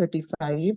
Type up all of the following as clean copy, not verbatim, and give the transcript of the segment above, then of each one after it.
35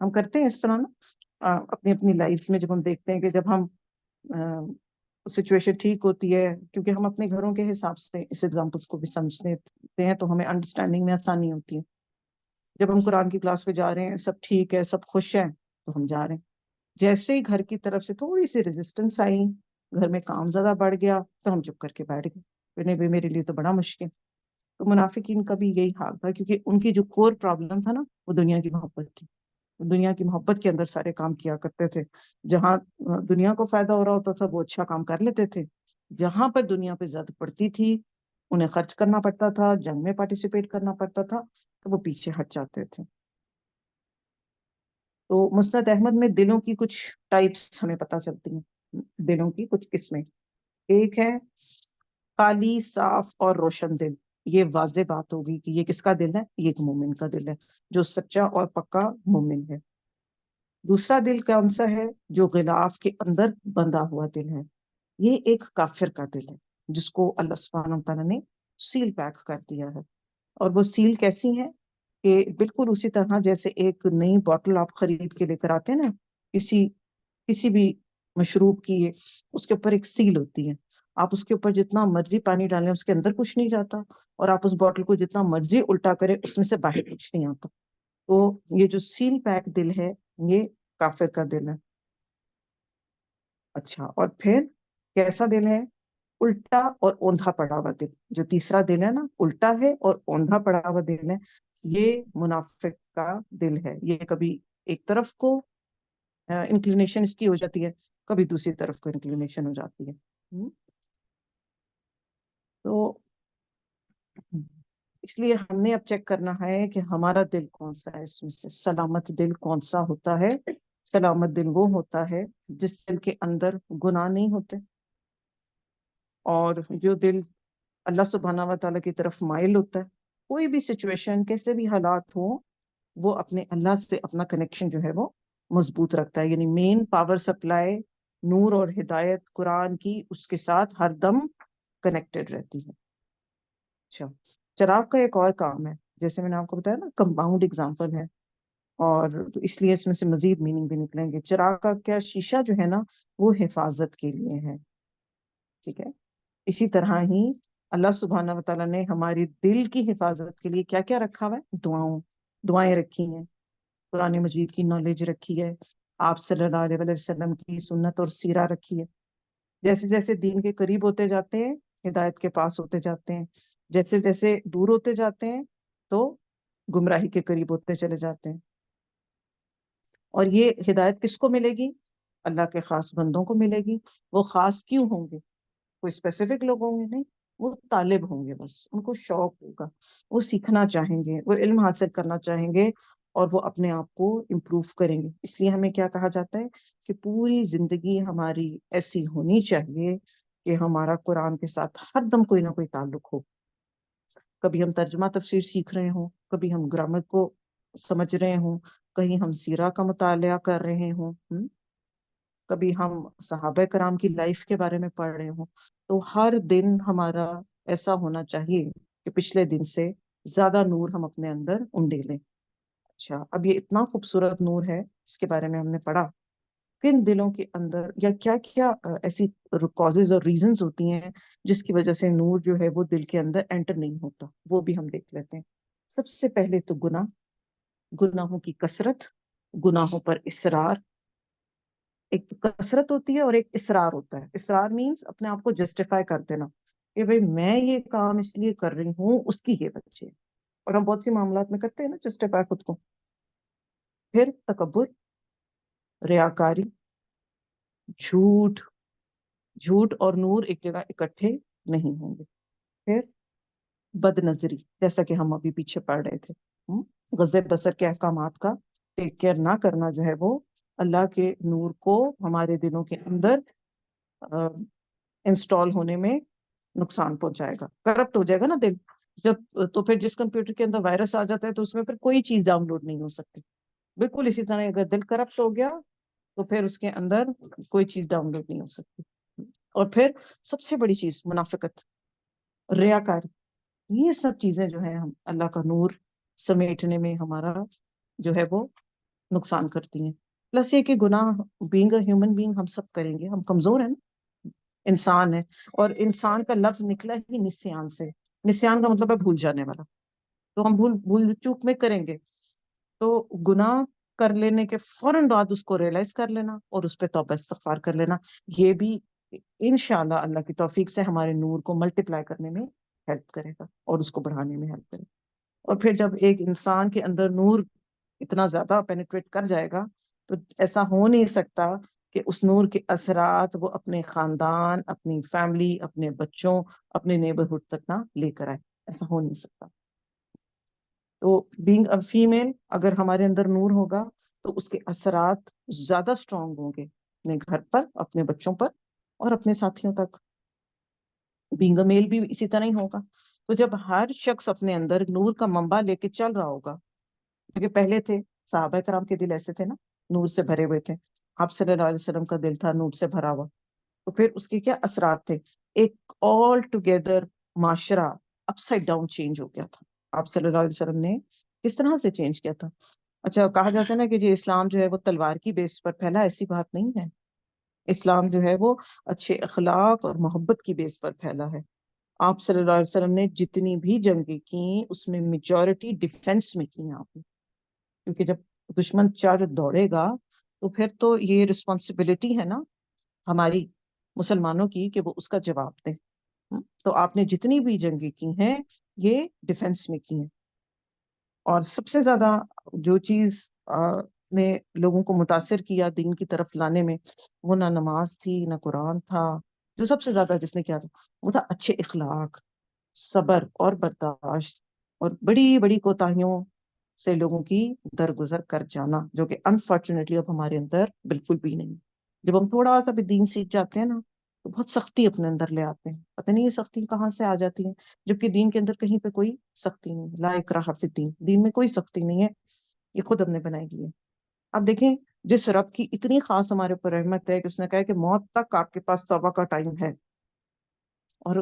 ہم کرتے ہیں اس طرح نا اپنی اپنی لائف میں، جب ہم دیکھتے ہیں کہ جب ہم سچویشن ٹھیک ہوتی ہے، کیونکہ ہم اپنے گھروں کے حساب سے اس ایگزامپلس کو بھی سمجھتے ہیں تو ہمیں انڈرسٹینڈنگ میں آسانی ہوتی ہے. جب ہم قرآن کی کلاس پہ جا رہے ہیں، سب ٹھیک ہے، سب خوش ہیں، تو ہم جا رہے ہیں. جیسے ہی گھر کی طرف سے تھوڑی سی ریزسٹنس آئی، گھر میں کام زیادہ بڑھ گیا، تو ہم چپ کر کے بیٹھ گئے. نہیں بھائی، میرے لیے تو بڑا مشکل. تو منافقین کا بھی یہی حال تھا، کیونکہ ان کی جو کور پرابلم تھا نا، وہ دنیا کی محبت تھی. دنیا کی محبت کے اندر سارے کام کیا کرتے تھے. جہاں دنیا کو فائدہ ہو رہا ہوتا تھا وہ اچھا کام کر لیتے تھے. جہاں پر دنیا پہ زد پڑتی تھی، انہیں خرچ کرنا پڑتا تھا، جنگ میں پارٹیسپیٹ کرنا پڑتا تھا، تو وہ پیچھے ہٹ جاتے تھے. تو مسند احمد میں دلوں کی کچھ ٹائپس ہمیں پتہ چلتی ہیں، دلوں کی کچھ قسمیں. ایک ہے خالی، صاف اور روشن دل. یہ واضح بات ہوگی کہ یہ کس کا دل ہے؟ یہ ایک مومن کا دل ہے، جو سچا اور پکا مومن ہے. دوسرا دل کون سا ہے؟ جو غلاف کے اندر بندھا ہوا دل ہے. یہ ایک کافر کا دل ہے، جس کو اللہ سبحانہ و تعالیٰ نے سیل پیک کر دیا ہے. اور وہ سیل کیسی ہے کہ بالکل اسی طرح جیسے ایک نئی بوٹل آپ خرید کے لے کر آتے ہیں نا، کسی بھی مشروب کی، اس کے اوپر ایک سیل ہوتی ہے. آپ اس کے اوپر جتنا مرضی پانی ڈالیں، اس کے اندر کچھ نہیں جاتا، اور آپ اس بوٹل کو جتنا مرضی الٹا کریں، اس میں سے باہر کچھ نہیں آتا. تو یہ جو سیل پیک دل ہے، یہ کافر کا دل ہے. اچھا، اور پھر کیسا دل ہے؟ الٹا اور اوندھا پڑا ہوا دل. جو تیسرا دل ہے نا، الٹا ہے اور اوندھا پڑا ہوا دل ہے، یہ منافق کا دل ہے. یہ کبھی ایک طرف کو انکلینیشن اس کی ہو جاتی ہے، کبھی دوسری طرف کو انکلینیشن ہو جاتی ہے. تو اس لیے ہم نے اب چیک کرنا ہے کہ ہمارا دل کون سا ہے. اس میں سے سلامت دل کون سا ہوتا ہے؟ سلامت دل وہ ہوتا ہے جس دل کے اندر گناہ نہیں ہوتے، اور جو دل اللہ سبحانہ و تعالیٰ کی طرف مائل ہوتا ہے. کوئی بھی سچویشن، کیسے بھی حالات ہوں، وہ اپنے اللہ سے اپنا کنیکشن جو ہے وہ مضبوط رکھتا ہے. یعنی مین پاور سپلائی نور اور ہدایت قرآن کی اس کے ساتھ ہر دم کنیکٹڈ رہتی ہے. اچھا، چراغ کا ایک اور کام ہے، جیسے میں نے آپ کو بتایا نا، کمپاؤنڈ ایگزامپل ہے، اور اس لیے اس میں سے مزید میننگ بھی نکلیں گے. چراغ کا کیا شیشہ جو ہے نا، وہ حفاظت کے لیے ہے. ٹھیک ہے. اسی طرح ہی اللہ سبحانہ و تعالیٰ نے ہماری دل کی حفاظت کے لیے کیا کیا رکھا ہوا ہے؟ دعائیں رکھی ہیں، قرآن مجید کی نالج رکھی ہے، آپ صلی اللہ علیہ وسلم کی سنت اور سیرہ رکھی ہے. جیسے جیسے دین کے قریب ہوتے جاتے ہیں، ہدایت کے پاس ہوتے جاتے ہیں. جیسے جیسے دور ہوتے جاتے ہیں، تو گمراہی کے قریب ہوتے چلے جاتے ہیں. اور یہ ہدایت کس کو ملے گی؟ اللہ کے خاص بندوں کو ملے گی. وہ خاص کیوں ہوں گے؟ کوئی اسپیسیفک لوگ ہوں گے؟ نہیں، وہ طالب ہوں گے. بس ان کو شوق ہوگا، وہ سیکھنا چاہیں گے، وہ علم حاصل کرنا چاہیں گے، اور وہ اپنے آپ کو امپروو کریں گے. اس لیے ہمیں کیا کہا جاتا ہے کہ پوری زندگی ہماری ایسی ہونی چاہیے کہ ہمارا قرآن کے ساتھ ہر دم کوئی نہ کوئی تعلق ہو. کبھی ہم ترجمہ تفسیر سیکھ رہے ہوں، کبھی ہم گرامر کو سمجھ رہے ہوں، کہیں ہم سیرہ کا مطالعہ کر رہے ہوں، کبھی ہم صحابہ کرام کی لائف کے بارے میں پڑھ رہے ہوں. تو ہر دن ہمارا ایسا ہونا چاہیے کہ پچھلے دن سے زیادہ نور ہم اپنے اندر انڈیلیں. اچھا، اب یہ اتنا خوبصورت نور ہے، اس کے بارے میں ہم نے پڑھا. کن دلوں کے اندر یا کیا کیا ایسی کازز اور ریزنز ہوتی ہیں جس کی وجہ سے نور جو ہے وہ دل کے اندر انٹر نہیں ہوتا، وہ بھی ہم دیکھ لیتے ہیں. سب سے پہلے تو گناہوں کی کثرت، گناہوں پر اصرار. ایک کثرت ہوتی ہے اور ایک اصرار ہوتا ہے. اصرار مینس اپنے آپ کو جسٹیفائی کر دینا کہ بھئی میں یہ کام اس لیے کر رہی ہوں، اس کی یہ وجہ ہے. اور ہم بہت سی معاملات میں کرتے ہیں نا جسٹیفائی خود کو. پھر تکبر، ریاکاری، جھوٹ اور نور ایک جگہ اکٹھے نہیں ہوں گے. پھر بد نظری، جیسا کہ ہم ابھی پیچھے پڑھ رہے تھے. غضب بصر کے احکامات کا ٹیک کیئر نہ کرنا جو ہے وہ اللہ کے نور کو ہمارے دلوں کے اندر انسٹال ہونے میں نقصان پہنچائے گا. کرپٹ ہو جائے گا نا دل جب، تو پھر جس کمپیوٹر کے اندر وائرس آ جاتا ہے تو اس میں پھر کوئی چیز ڈاؤن لوڈ نہیں ہو سکتی. بالکل اسی طرح اگر دل کرپٹ ہو گیا تو پھر اس کے اندر کوئی چیز ڈاؤن لوڈ نہیں ہو سکتی. اور پھر سب سے بڑی چیز منافقت، ریاکاری. یہ سب چیزیں جو ہیں ہم اللہ کا نور سمیٹنے میں ہمارا جو ہے وہ نقصان کرتی ہیں. پلس یہ کہ گناہ بینگ اے ہیومن بینگ ہم سب کریں گے, ہم کمزور ہیں نا, انسان ہے, اور انسان کا لفظ نکلا ہی نسیان سے. نسیان کا مطلب ہے بھول جانے والا, تو ہم بھول چوک میں کریں گے. تو گناہ کر لینے کے فوراً بعد اس کو ریئلائز کر لینا اور اس پہ توبہ استغفار کر لینا, یہ بھی انشاءاللہ اللہ کی توفیق سے ہمارے نور کو ملٹیپلائی کرنے میں ہیلپ کرے گا اور اس کو بڑھانے میں ہیلپ کرے گا. اور پھر جب ایک انسان کے اندر نور اتنا زیادہ پینیٹریٹ کر جائے گا تو ایسا ہو نہیں سکتا کہ اس نور کے اثرات وہ اپنے خاندان, اپنی فیملی, اپنے بچوں, اپنے نیبرہڈ تک نہ لے کر آئے. ایسا ہو نہیں سکتا. تو بینگ اے فیمیل اگر ہمارے اندر نور ہوگا تو اس کے اثرات زیادہ اسٹرانگ ہوں گے اپنے گھر پر, اپنے بچوں پر اور اپنے ساتھیوں تک. بینگ اے میل بھی اسی طرح ہی ہوگا. تو جب ہر شخص اپنے اندر نور کا منبع لے کے چل رہا ہوگا, کیونکہ پہلے تھے صحابہ کرام کے دل ایسے تھے نا, نور سے بھرے ہوئے تھے. آپ صلی اللہ علیہ وسلم کا دل تھا نور سے بھرا ہوا. تو پھر اس کے کیا اثرات تھے, ایک آل ٹوگیدر معاشرہ اپ سائڈ ڈاؤن چینج ہو گیا تھا. آپ صلی اللہ علیہ وسلم نے کس طرح سے چینج کیا تھا. اچھا, کہا جاتا ہے نا کہ جی اسلام جو ہے وہ تلوار کی بیس پر پھیلا, ایسی بات نہیں ہے. اسلام جو ہے وہ اچھے اخلاق اور محبت کی بیس پر پھیلا ہے. آپ صلی اللہ علیہ وسلم نے جتنی بھی جنگیں کی اس میں میجورٹی ڈیفenس میں کی آپ نے, کیونکہ جب دشمن چار دوڑے گا تو پھر تو یہ رسپانسبلٹی ہے نا ہماری مسلمانوں کی کہ وہ اس کا جواب دیں. تو آپ نے جتنی بھی جنگیں کی ہیں یہ ڈیفenس میں کی ہیں. اور سب سے زیادہ جو چیز نے لوگوں کو متاثر کیا دین کی طرف لانے میں, وہ نہ نماز تھی نہ قرآن تھا. جو سب سے زیادہ جس نے کیا تھا وہ تھا اچھے اخلاق, صبر اور برداشت, اور بڑی بڑی کوتاہیوں سے لوگوں کی درگزر کر جانا, جو کہ انفارچونیٹلی اب ہمارے اندر بالکل بھی نہیں. جب ہم تھوڑا سا بھی دین سیکھ جاتے ہیں نا تو بہت سختی اپنے اندر لے آتے ہیں, پتہ نہیں یہ سختی کہاں سے آ جاتی ہے, جبکہ دین کے اندر کہیں پہ کوئی سختی نہیں. لا اکراہ فی الدین, دین میں کوئی سختی نہیں ہے, یہ خود ہم نے بنائی دی ہے. اب دیکھیں, جس رب کی اتنی خاص ہمارے اوپر رحمت ہے کہ اس نے کہا کہ موت تک آپ کے پاس توبہ کا ٹائم ہے, اور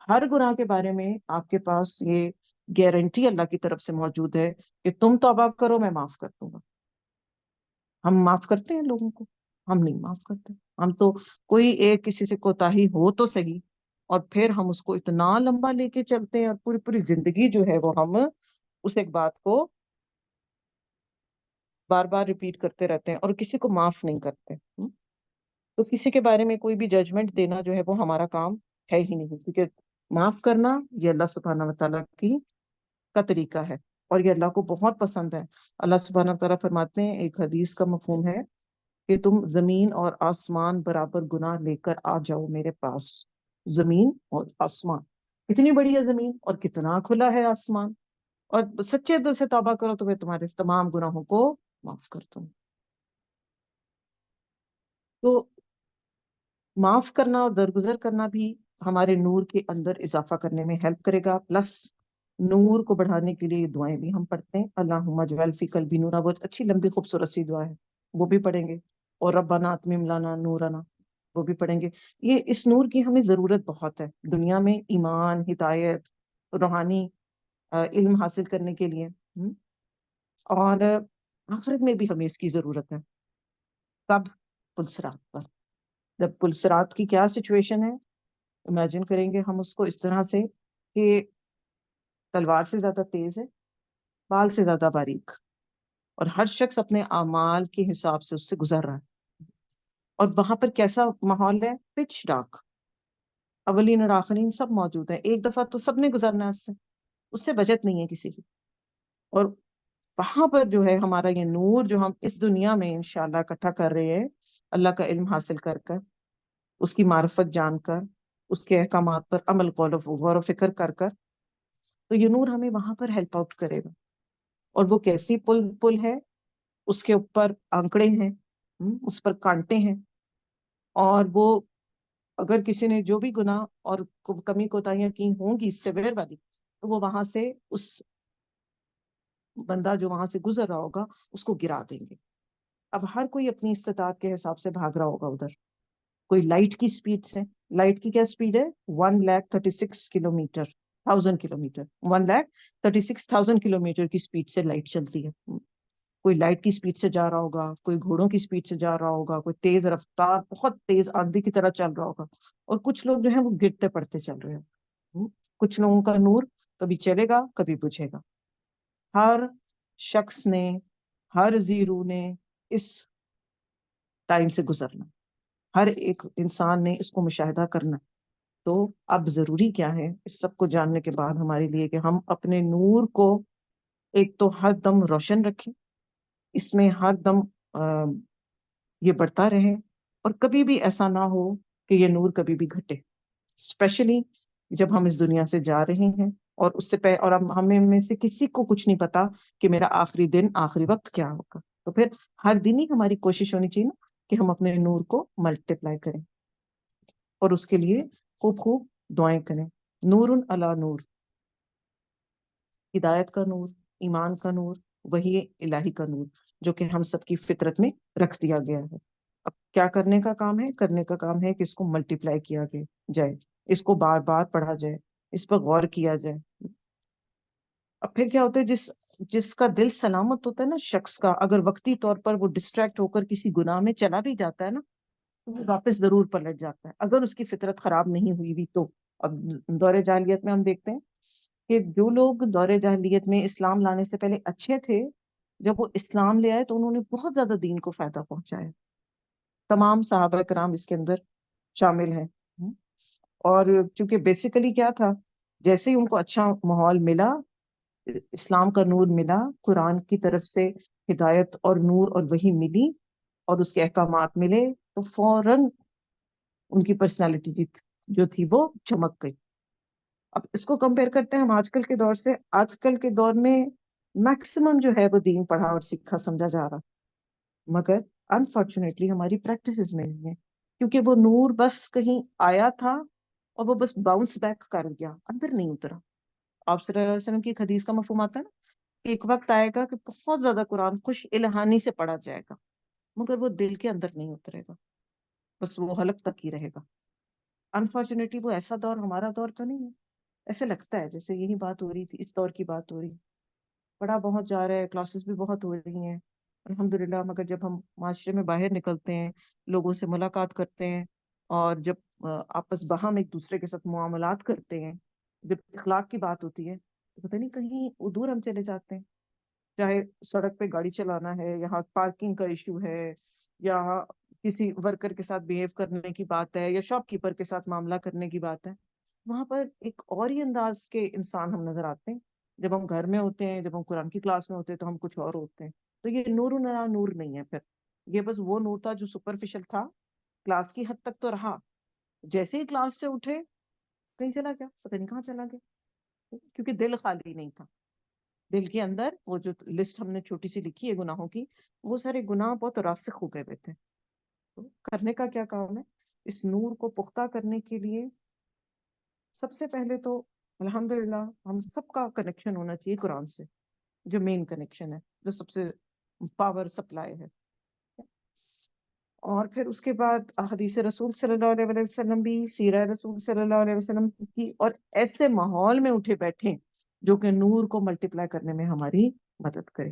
ہر گناہ کے بارے میں آپ کے پاس یہ گارنٹی اللہ کی طرف سے موجود ہے کہ تم توبہ کرو میں معاف کر دوں گا. ہم معاف کرتے ہیں لوگوں کو؟ ہم نہیں معاف کرتے. ہم تو کوئی ایک کسی سے کوتاہی ہو تو صحیح, اور پھر ہم اس کو اتنا لمبا لے کے چلتے ہیں, اور پوری پوری زندگی جو ہے وہ ہم اس ایک بات کو بار بار ریپیٹ کرتے رہتے ہیں اور کسی کو معاف نہیں کرتے. تو کسی کے بارے میں کوئی بھی ججمنٹ دینا جو ہے وہ ہمارا کام ہے ہی نہیں, کیونکہ معاف کرنا یہ اللہ سبحانہ وتعالیٰ کی کا طریقہ ہے اور یہ اللہ کو بہت پسند ہے. اللہ سبحانہ وتعالیٰ فرماتے ہیں, ایک حدیث کا مفہوم ہے کہ تم زمین اور آسمان برابر گناہ لے کر آ جاؤ میرے پاس. زمین اور آسمان, کتنی بڑی ہے زمین اور کتنا کھلا ہے آسمان, اور سچے دل سے توبہ کرو تو میں تمہارے تمام گناہوں کو معاف کر دوں. تو معاف کرنا اور درگزر کرنا بھی ہمارے نور کے اندر اضافہ کرنے میں ہیلپ کرے گا. پلس نور کو بڑھانے کے لیے دعائیں بھی ہم پڑھتے ہیں, اللہم اجعل فی قلبی نورا, بہت اچھی لمبی خوبصورت سی دعا ہے, وہ بھی پڑھیں گے. اور ربنا اتمم لنا نورنا, وہ بھی پڑھیں گے. یہ اس نور کی ہمیں ضرورت بہت ہے دنیا میں, ایمان, ہدایت, روحانی علم حاصل کرنے کے لیے, اور آخرت میں بھی ہمیں اس کی ضرورت ہے. کب؟ پلسرات پر. جب پلسرات کی کیا سچویشن ہے, امیجن کریں گے ہم اس کو اس طرح سے کہ تلوار سے زیادہ تیز ہے, بال سے زیادہ باریک, اور ہر شخص اپنے اعمال کے حساب سے اس سے گزر رہا ہے. اور وہاں پر کیسا ماحول ہے؟ پچ ڈارک, اولین اور آخرین سب موجود ہیں, ایک دفعہ تو سب نے گزرنا ہے اس سے بچت نہیں ہے کسی کی. اور وہاں پر جو ہے ہمارا یہ نور جو ہم اس دنیا میں انشاءاللہ اکٹھا کر رہے ہیں, اللہ کا علم حاصل کر کر, اس کی معرفت جان کر, اس کے احکامات پر عمل غور و فکر کر کر, تو یہ نور ہمیں وہاں پر ہیلپ آؤٹ کرے گا. اور وہ کیسی پل ہے, اس کے اوپر آنکڑے ہیں, اس پر کانٹے ہیں, اور وہ اگر کسی نے جو بھی گناہ اور کمی کوتاہیاں کی ہوں گی سیویئر والی, تو وہ وہاں سے اس بندہ جو وہاں سے گزر رہا ہوگا اس کو گرا دیں گے. اب ہر کوئی اپنی استطاعت کے حساب سے بھاگ رہا ہوگا ادھر. کوئی لائٹ کی سپیڈ سے, لائٹ کی کیا سپیڈ ہے؟ 136 کلومیٹر 1000 کلومیٹر, 136,000 کلومیٹر کی سپیڈ سے لائٹ چلتی ہے. کوئی لائٹ کی سپیڈ سے جا رہا ہوگا، کوئی گھوڑوں کی سپیڈ سے جا رہا ہوگا، کوئی تیز رفتار بہت تیز آندھی کی طرح چل رہا ہوگا، اور کچھ لوگ جو ہیں وہ گرتے پڑتے چل رہے ہیں. کچھ لوگوں کا نور کبھی چلے گا کبھی بجھے گا. ہر شخص نے، ہر زیرو نے اس ٹائم سے گزرنا، ہر ایک انسان نے اس کو مشاہدہ کرنا. تو اب ضروری کیا ہے اس سب کو جاننے کے بعد ہمارے لیے کہ ہم اپنے نور کو ایک تو ہر دم روشن رکھیں، اس میں ہر دم یہ بڑھتا رہے، اور کبھی بھی ایسا نہ ہو کہ یہ نور کبھی بھی گھٹے، اسپیشلی جب ہم اس دنیا سے جا رہے ہیں. اور اس سے اور ہمیں میں سے کسی کو کچھ نہیں پتا کہ میرا آخری دن، آخری وقت کیا ہوگا. تو پھر ہر دن ہی ہماری کوشش ہونی چاہیے نا کہ ہم اپنے نور کو ملٹیپلائی کریں، اور اس کے لیے خوب خوب دعائیں کریں. نور علی نور، ہدایت کا نور، ایمان کا نور، وہی الہی کا نور جو کہ ہم سب کی فطرت میں رکھ دیا گیا ہے. اب کیا کرنے کا کام ہے؟ کرنے کا کام ہے کہ اس کو ملٹیپلائی کیا جائے، اس کو بار بار پڑھا جائے، اس پر غور کیا جائے. اب پھر کیا ہوتا ہے، جس کا دل سلامت ہوتا ہے نا شخص کا، اگر وقتی طور پر وہ ڈسٹریکٹ ہو کر کسی گناہ میں چلا بھی جاتا ہے نا، تو وہ واپس ضرور پلٹ جاتا ہے، اگر اس کی فطرت خراب نہیں ہوئی ہوئی تو. اب دور جاہلیت میں ہم دیکھتے ہیں کہ جو لوگ دور جاہلیت میں اسلام لانے سے پہلے اچھے تھے، جب وہ اسلام لے آئے تو انہوں نے بہت زیادہ دین کو فائدہ پہنچایا. تمام صحابہ کرام اس کے اندر شامل ہیں. اور چونکہ بیسیکلی کیا تھا، جیسے ہی ان کو اچھا ماحول ملا، اسلام کا نور ملا، قرآن کی طرف سے ہدایت اور نور اور وحی ملی، اور اس کے احکامات ملے، تو فوراً ان کی پرسنالٹی جو تھی وہ چمک گئی. اب اس کو کمپیئر کرتے ہیں ہم آج کل کے دور سے. آج کل کے دور میں میکسیمم جو ہے وہ دین پڑھا اور سیکھا سمجھا جا رہا، مگر انفارچونیٹلی ہماری پریکٹسز میں نہیں ہے، کیونکہ وہ نور بس کہیں آیا تھا اور وہ بس باؤنس بیک کر گیا، اندر نہیں اترا. آپ صلی اللہ علیہ وسلم کی ایک حدیث کا مفہوم آتا ہے نا کہ ایک وقت آئے گا کہ بہت زیادہ قرآن خوش الہانی سے پڑھا جائے گا، مگر وہ دل کے اندر نہیں اترے گا، بس وہ حلق تک ہی رہے گا. انفارچونیٹلی وہ ایسا دور ہمارا دور تو نہیں ہے. ایسے لگتا ہے جیسے یہی بات ہو رہی تھی، اس دور کی بات ہو رہی، پڑھا بہت جا رہا ہے، کلاسز بھی بہت ہو رہی ہیں الحمدللہ، مگر جب ہم معاشرے میں باہر نکلتے ہیں، لوگوں سے ملاقات کرتے ہیں، اور جب آپس باہم ایک دوسرے کے ساتھ معاملات کرتے ہیں، جب اخلاق کی بات ہوتی ہے، تو پتہ نہیں کہیں دور ہم چلے جاتے ہیں. چاہے سڑک پہ گاڑی چلانا ہے، یہاں پارکنگ کا ایشو ہے، یا کسی ورکر کے ساتھ بیہیو کرنے کی بات ہے، یا شاپ کیپر کے ساتھ معاملہ کرنے کی بات ہے، وہاں پر ایک اور ہی انداز کے انسان ہم نظر آتے ہیں. جب ہم گھر میں ہوتے ہیں، جب ہم قرآن کی کلاس میں ہوتے ہیں، تو ہم کچھ اور ہوتے ہیں. تو یہ نور نرا نور نہیں ہے، پھر یہ بس وہ نور تھا جو سپرفیشل تھا، کلاس کی حد تک تو رہا، جیسے ہی کلاس سے اٹھے کہیں چلا گیا، پتہ نہیں کہاں چلا گیا، کیونکہ دل خالی نہیں تھا. دل کے اندر وہ جو لسٹ ہم نے چھوٹی سی لکھی ہے گناہوں کی، وہ سارے گناہ بہت راسخ ہو گئے ہوئے تھے. تو کرنے کا کیا کام ہے؟ اس نور کو پختہ کرنے کے لیے سب سے پہلے تو الحمدللہ ہم سب کا کنیکشن ہونا چاہیے قرآن سے، جو مین کنیکشن ہے، جو سب سے پاور سپلائی ہے. اور پھر اس کے بعد حدیث رسول صلی اللہ علیہ وسلم بھی، سیرہ رسول صلی اللہ علیہ وسلم کی، اور ایسے ماحول میں اٹھے بیٹھے جو کہ نور کو ملٹیپلائی کرنے میں ہماری مدد کرے.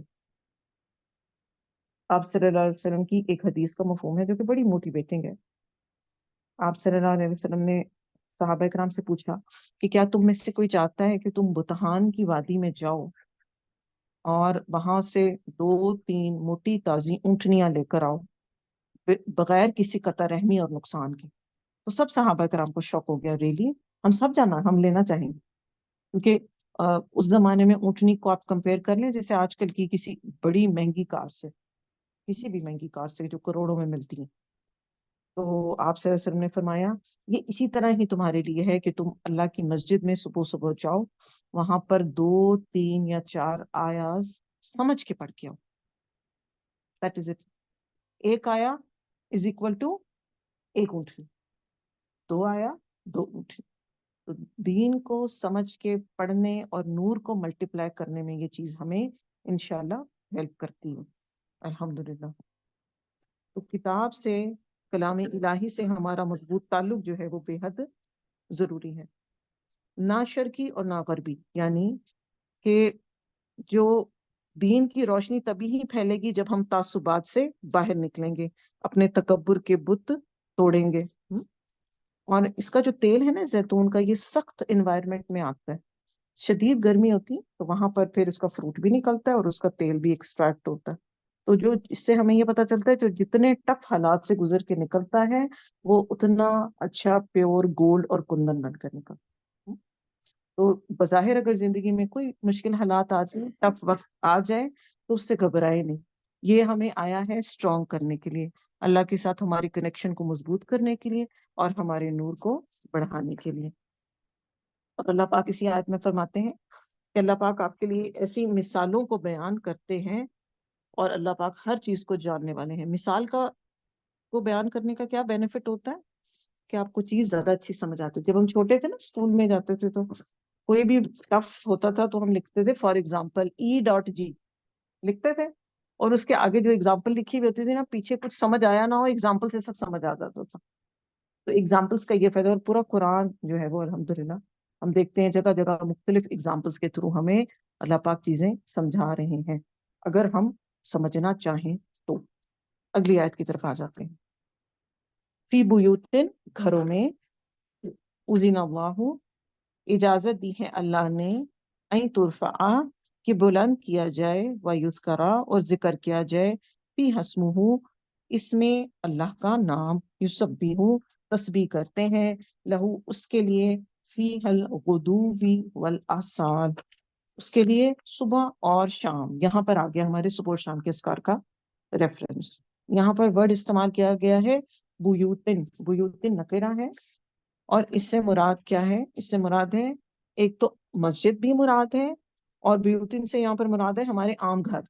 آپ صلی اللہ علیہ وسلم کی ایک حدیث کا مفہوم ہے جو کہ بڑی موٹیویٹنگ ہے. آپ صلی اللہ علیہ وسلم نے صحابہ کرام سے پوچھا کہ کیا تم میں سے کوئی چاہتا ہے کہ تم بطحان کی وادی میں جاؤ اور وہاں سے 2-3 موٹی تازی اونٹنیاں لے کر آؤ بغیر کسی قطع رحمی اور نقصان کے؟ تو سب صحابہ کرام کو شوق ہو گیا، ریلی ہم سب جانا، ہم لینا چاہیں گے. کیونکہ اس زمانے میں اونٹنی کو آپ کمپیئر کر لیں جیسے آج کل کی کسی بڑی مہنگی کار سے، کسی بھی مہنگی کار سے جو کروڑوں میں ملتی ہیں. تو آپ صلی اللہ علیہ وسلم نے فرمایا یہ اسی طرح ہی تمہارے لیے ہے کہ تم اللہ کی مسجد میں صبح صبح جاؤ، وہاں پر 2-3 یا 4 آیاز سمجھ کے پڑھ کے آؤ. That is it. ایک آیا از اکول ٹو ایک اونٹنی، 2 آیا 2 اونٹنی. تو دین کو سمجھ کے پڑھنے اور نور کو ملٹیپلائی کرنے میں یہ چیز ہمیں انشاءاللہ ہیلپ کرتی ہے الحمدللہ. تو کتاب سے، کلام الہی سے ہمارا مضبوط تعلق جو ہے وہ بے حد ضروری ہے، نہ شرقی اور نہ غربی. یعنی کہ جو دین کی روشنی تبھی ہی پھیلے گی جب ہم تعصبات سے باہر نکلیں گے، اپنے تکبر کے بت توڑیں گے۔ اور اس کا جو تیل ہے نا زیتون کا، یہ سخت انوائرمنٹ میں آتا ہے، شدید گرمی ہوتی ہے تو وہاں پر پھر اس کا فروٹ بھی نکلتا ہے اور اس کا تیل بھی ایکسٹریکٹ ہوتا ہے۔ تو جو اس سے ہمیں یہ پتا چلتا ہے جو جتنے ٹف حالات سے گزر کے نکلتا ہے وہ اتنا اچھا پیور گولڈ اور کندن بن کر نکلتا ہے۔ تو بظاہر اگر زندگی میں کوئی مشکل حالات آ جائیں، ٹف وقت آ جائے، تو اس سے گھبرائے نہیں، یہ ہمیں آیا ہے اسٹرانگ کرنے کے لیے، اللہ کے ساتھ ہماری کنیکشن کو مضبوط کرنے کے لیے اور ہمارے نور کو بڑھانے کے لیے۔ اور اللہ پاک اسی آیت میں فرماتے ہیں کہ اللہ پاک آپ کے لیے ایسی مثالوں کو بیان کرتے ہیں، اور اللہ پاک ہر چیز کو جاننے والے ہیں۔ مثال کو بیان کرنے کا کیا بینیفٹ ہوتا ہے کہ آپ کو چیز زیادہ اچھی سمجھ آتی ہے۔ جب ہم چھوٹے تھے نا، اسکول میں جاتے تھے، تو کوئی بھی ٹف ہوتا تھا تو ہم لکھتے تھے فار ایگزامپل E.G لکھتے تھے، اور اس کے آگے جو ایگزامپل لکھی ہوئی ہوتی تھی نا، پیچھے کچھ سمجھ آیا نہ ہو، ایگزامپل سے سب سمجھ آ جاتا تھا۔ تو ایگزامپلس کا یہ فائدہ، اور پورا قرآن جو ہے وہ الحمدللہ ہم دیکھتے ہیں جگہ جگہ مختلف ایگزامپلس کے تھرو ہمیں اللہ پاک چیزیں سمجھا رہے ہیں، اگر ہم سمجھنا چاہیں تو۔ اگلی آیت کی طرف آ جاتے ہیں۔ فی بیوتن، گھروں میں، اذن اللہ، اجازت دی ہے اللہ نے، این ترفع، کہ بلند کیا جائے، ویذکرا، اور ذکر کیا جائے، فی حسمہ، اس میں اللہ کا نام، یسبح، تسبیح کرتے ہیں، لہو، اس کے لیے، فی الغدو والآصال، اس کے لیے صبح اور شام۔ یہاں پر آ گیا ہمارے صبح اور شام کے اذکار کا ریفرنس۔ یہاں پر ورڈ استعمال کیا گیا ہے بیوتن، بیوتن نکرہ ہے، اور اس سے مراد کیا ہے؟ اس سے مراد ہے، ایک تو مسجد بھی مراد ہے، اور بیوتن سے یہاں پر مراد ہے ہمارے عام گھر۔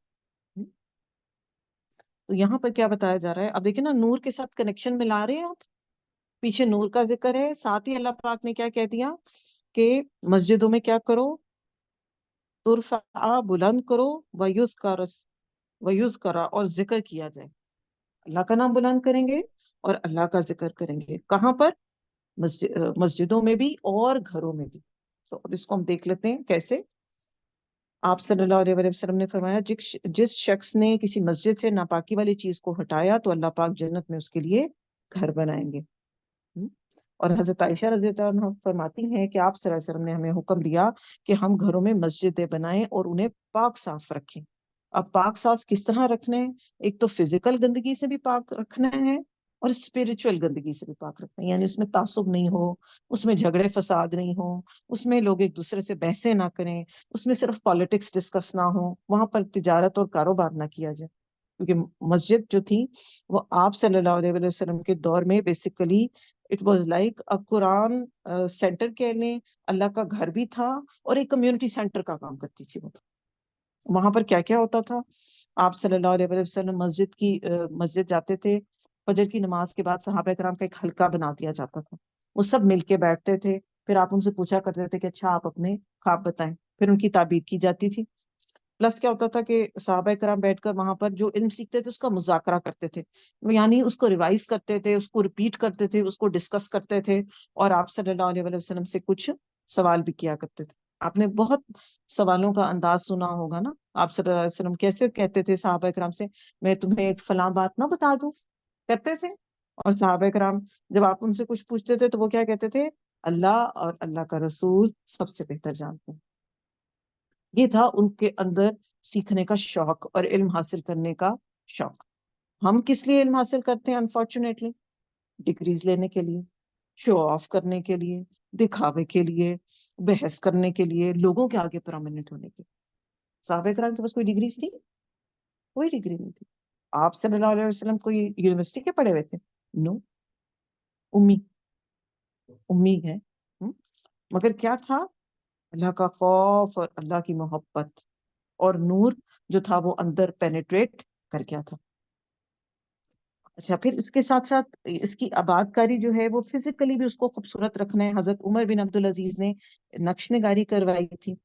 تو یہاں پر کیا بتایا جا رہا ہے؟ اب دیکھیں نا، نور کے ساتھ کنیکشن ملا رہے ہیں آپ، پیچھے نور کا ذکر ہے، ساتھ ہی اللہ پاک نے کیا کہہ دیا کہ مسجدوں میں کیا کرو؟ ترفع، بلند کرو، ویذکر، اور ذکر کیا جائے، اللہ کا نام بلند کریں گے اور اللہ کا ذکر کریں گے۔ کہاں پر؟ مسجدوں میں بھی اور گھروں میں بھی۔ تو اب اس کو ہم دیکھ لیتے ہیں کیسے۔ آپ صلی اللہ علیہ وسلم نے فرمایا، جس شخص نے کسی مسجد سے ناپاکی والی چیز کو ہٹایا تو اللہ پاک جنت میں اس کے لیے گھر بنائیں گے۔ اور حضرت عائشہ رضی اللہ عنہا فرماتی ہیں کہ آپ صلی اللہ علیہ وسلم نے ہمیں حکم دیا کہ ہم گھروں میں مسجدیں بنائیں اور انہیں پاک صاف رکھیں۔ اب پاک صاف کس طرح رکھنا ہے؟ ایک تو فزیکل گندگی سے بھی پاک رکھنا ہے، اور اسپرچل گندگی سے بھی پاک رکھنا ہے، یعنی اس میں تعصب نہیں ہو، اس میں جھگڑے فساد نہیں ہو، اس میں لوگ ایک دوسرے سے بحثیں نہ کریں، اس میں صرف پالیٹکس ڈسکس نہ ہو، وہاں پر تجارت اور کاروبار نہ کیا جائے۔ کیونکہ مسجد جو تھی وہ آپ صلی اللہ علیہ وسلم کے دور میں basically it was like Quran centre کہہ لیں، اللہ کا گھر بھی تھا، اور ایک کمیونٹی سینٹر کا کام کرتی تھی وہ۔ وہاں پر کیا کیا ہوتا تھا؟ آپ صلی اللہ علیہ وسلم مسجد جاتے تھے، فجر کی نماز کے بعد صحابہ کرام کا ایک حلقہ بنا دیا جاتا تھا، وہ سب مل کے بیٹھتے تھے، پھر آپ ان سے پوچھا کرتے تھے کہ اچھا آپ اپنے خواب بتائیں، پھر ان کی تعبیر کی جاتی تھی۔ پلس کیا ہوتا تھا کہ صحابہ کرام بیٹھ کر وہاں پر جو علم سیکھتے تھے اس کا مذاکرہ کرتے تھے، یعنی اس کو ریوائز کرتے تھے، اس کو ریپیٹ کرتے تھے، اس کو ڈسکس کرتے تھے، اور آپ صلی اللہ علیہ وسلم سے کچھ سوال بھی کیا کرتے تھے۔ آپ نے بہت سوالوں کا انداز سنا ہوگا نا، آپ صلی اللہ علیہ وسلم کیسے کہتے تھے صحابہ کرام سے، میں تمہیں ایک فلاں بات نہ بتا دوں، کہتے تھے۔ اور صحابہ کرام جب آپ ان سے کچھ پوچھتے تھے تو وہ کیا کہتے تھے؟ اللہ اور اللہ کا رسول سب سے بہتر جانتے ہیں۔ یہ تھا ان کے اندر سیکھنے کا شوق اور علم حاصل کرنے کا شوق۔ ہم کس لیے علم حاصل کرتے ہیں؟ انفارچونیٹلی ڈگریز لینے کے لیے، شو آف کرنے کے لیے، دکھاوے کے لیے، بحث کرنے کے لیے، لوگوں کے آگے پرامننٹ ہونے کے لیے۔ صحابہ کرام کے پاس کوئی ڈگریز تھی؟ کوئی ڈگری نہیں تھی۔ آپ صلی اللہ علیہ وسلم کوئی یونیورسٹی کے پڑھے ہوئے تھے؟ نو، امی، امی ہے۔ مگر کیا تھا؟ اللہ کا خوف اور اللہ کی محبت، اور نور جو تھا وہ اندر پینیٹریٹ کر گیا تھا۔ اچھا، پھر اس کے ساتھ ساتھ اس کی آباد کاری جو ہے وہ فزیکلی بھی اس کو خوبصورت رکھنا ہے۔ حضرت عمر بن عبدالعزیز نے نقش نگاری کروائی تھی،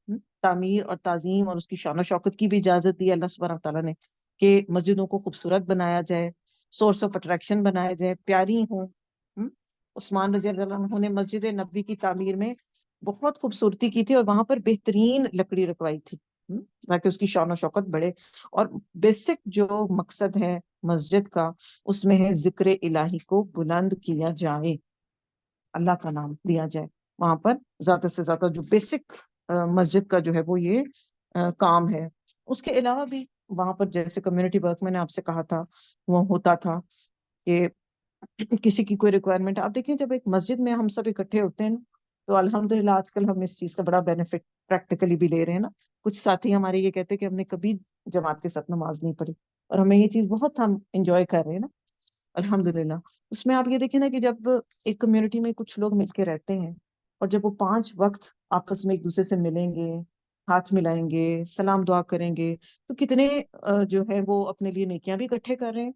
تعمیر اور تعظیم اور اس کی شان و شوکت کی بھی اجازت دی اللہ سبحانہ تعالیٰ نے، کہ مسجدوں کو خوبصورت بنایا جائے، سورس آف اٹریکشن بنایا جائے، پیاری ہوں۔ عثمان رضی اللہ عنہ نے مسجد نبوی کی تعمیر میں بہت خوبصورتی کی تھی، اور وہاں پر بہترین لکڑی رکھوائی تھی۔ تاکہ اس کی شان و شوکت بڑھے. اور بیسک جو مقصد ہے مسجد کا اس میں ہے ذکر الہی کو بلند کیا جائے, اللہ کا نام لیا جائے وہاں پر زیادہ سے زیادہ. جو بیسک مسجد کا جو ہے وہ یہ کام ہے. اس کے علاوہ بھی وہاں پر جیسے کمیونٹی ورک میں نے آپ سے کہا تھا وہ ہوتا تھا کہ کسی کی کوئی ریکوائرمنٹ. آپ دیکھیں جب ایک مسجد میں ہم سب اکٹھے ہوتے ہیں تو الحمدللہ آج کل ہم اس چیز کا بڑا بینیفٹ پریکٹیکلی بھی لے رہے ہیں نا. کچھ ساتھی ہمارے یہ کہتے ہیں کہ ہم نے کبھی جماعت کے ساتھ نماز نہیں پڑھی اور ہمیں یہ چیز بہت ہم انجوائے کر رہے ہیں نا الحمدللہ. اس میں آپ یہ دیکھیں نا کہ جب ایک کمیونٹی میں کچھ لوگ مل کے رہتے ہیں اور جب وہ 5 وقت آپس میں ایک دوسرے سے ملیں گے, ہاتھ ملائیں گے, سلام دعا کریں گے, تو کتنے جو ہے وہ اپنے لیے نیکیاں بھی اکٹھے کر رہے ہیں.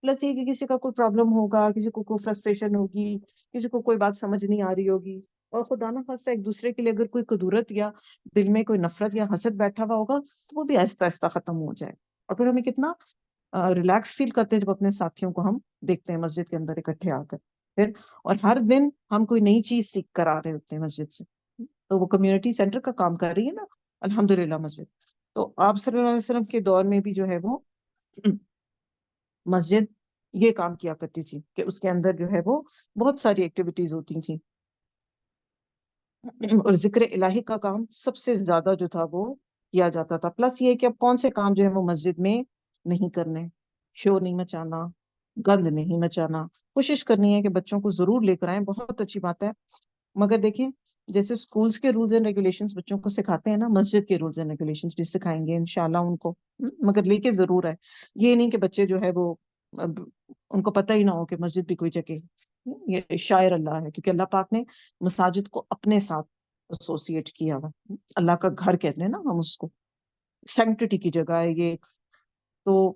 پلس یہ کہ کسی کا کوئی پرابلم ہوگا, کسی کو کوئی فرسٹریشن ہوگی, کسی کو کوئی بات سمجھ نہیں آ رہی ہوگی, اور خدا نہ خواستہ ایک دوسرے کے لیے اگر کوئی کدورت یا دل میں کوئی نفرت یا حسد بیٹھا ہوا ہوگا تو وہ بھی آہستہ آہستہ ختم ہو جائے. اور پھر ہمیں کتنا ریلیکس فیل کرتے ہیں جب اپنے ساتھیوں کو ہم دیکھتے ہیں مسجد کے اندر اکٹھے آ کر. پھر اور ہر دن ہم کوئی نئی چیز سیکھ کر آ رہے ہوتے ہیں مسجد سے. تو وہ کمیونٹی سینٹر کا کام کر رہی ہے نا الحمدللہ مسجد. تو آپ صلی اللہ علیہ وسلم کے دور میں بھی جو ہے وہ مسجد یہ کام کیا کرتی تھی کہ اس کے اندر جو ہے وہ بہت ساری ایکٹیویٹیز ہوتی تھیں, اور ذکر الہی کا کام سب سے زیادہ جو تھا وہ کیا جاتا تھا. پلس یہ کہ اب کون سے کام جو ہے وہ مسجد میں نہیں کرنے, شور نہیں مچانا, گند نہیں مچانا. کوشش کرنی ہے کہ بچوں کو ضرور لے کر آئیں, بہت اچھی بات ہے. مگر دیکھیں جیسے اسکولس کے رولز اینڈ ریگولیشنز بچوں کو سکھاتے ہیں نا, مسجد کے رولز اینڈ ریگولیشنز بھی سکھائیں گے انشاءاللہ ان کو, مگر لے کے ضرور ہے. یہ نہیں کہ بچے جو ہے وہ ان کو پتہ ہی نہ ہو کہ مسجد بھی کوئی جگہ یہ شاعر اللہ ہے, کیونکہ اللہ پاک نے مساجد کو اپنے ساتھ ایسوسیٹ کیا ہوا. اللہ کا گھر کہتے ہیں نا ہم اس کو, سینکٹٹی کی جگہ ہے یہ. تو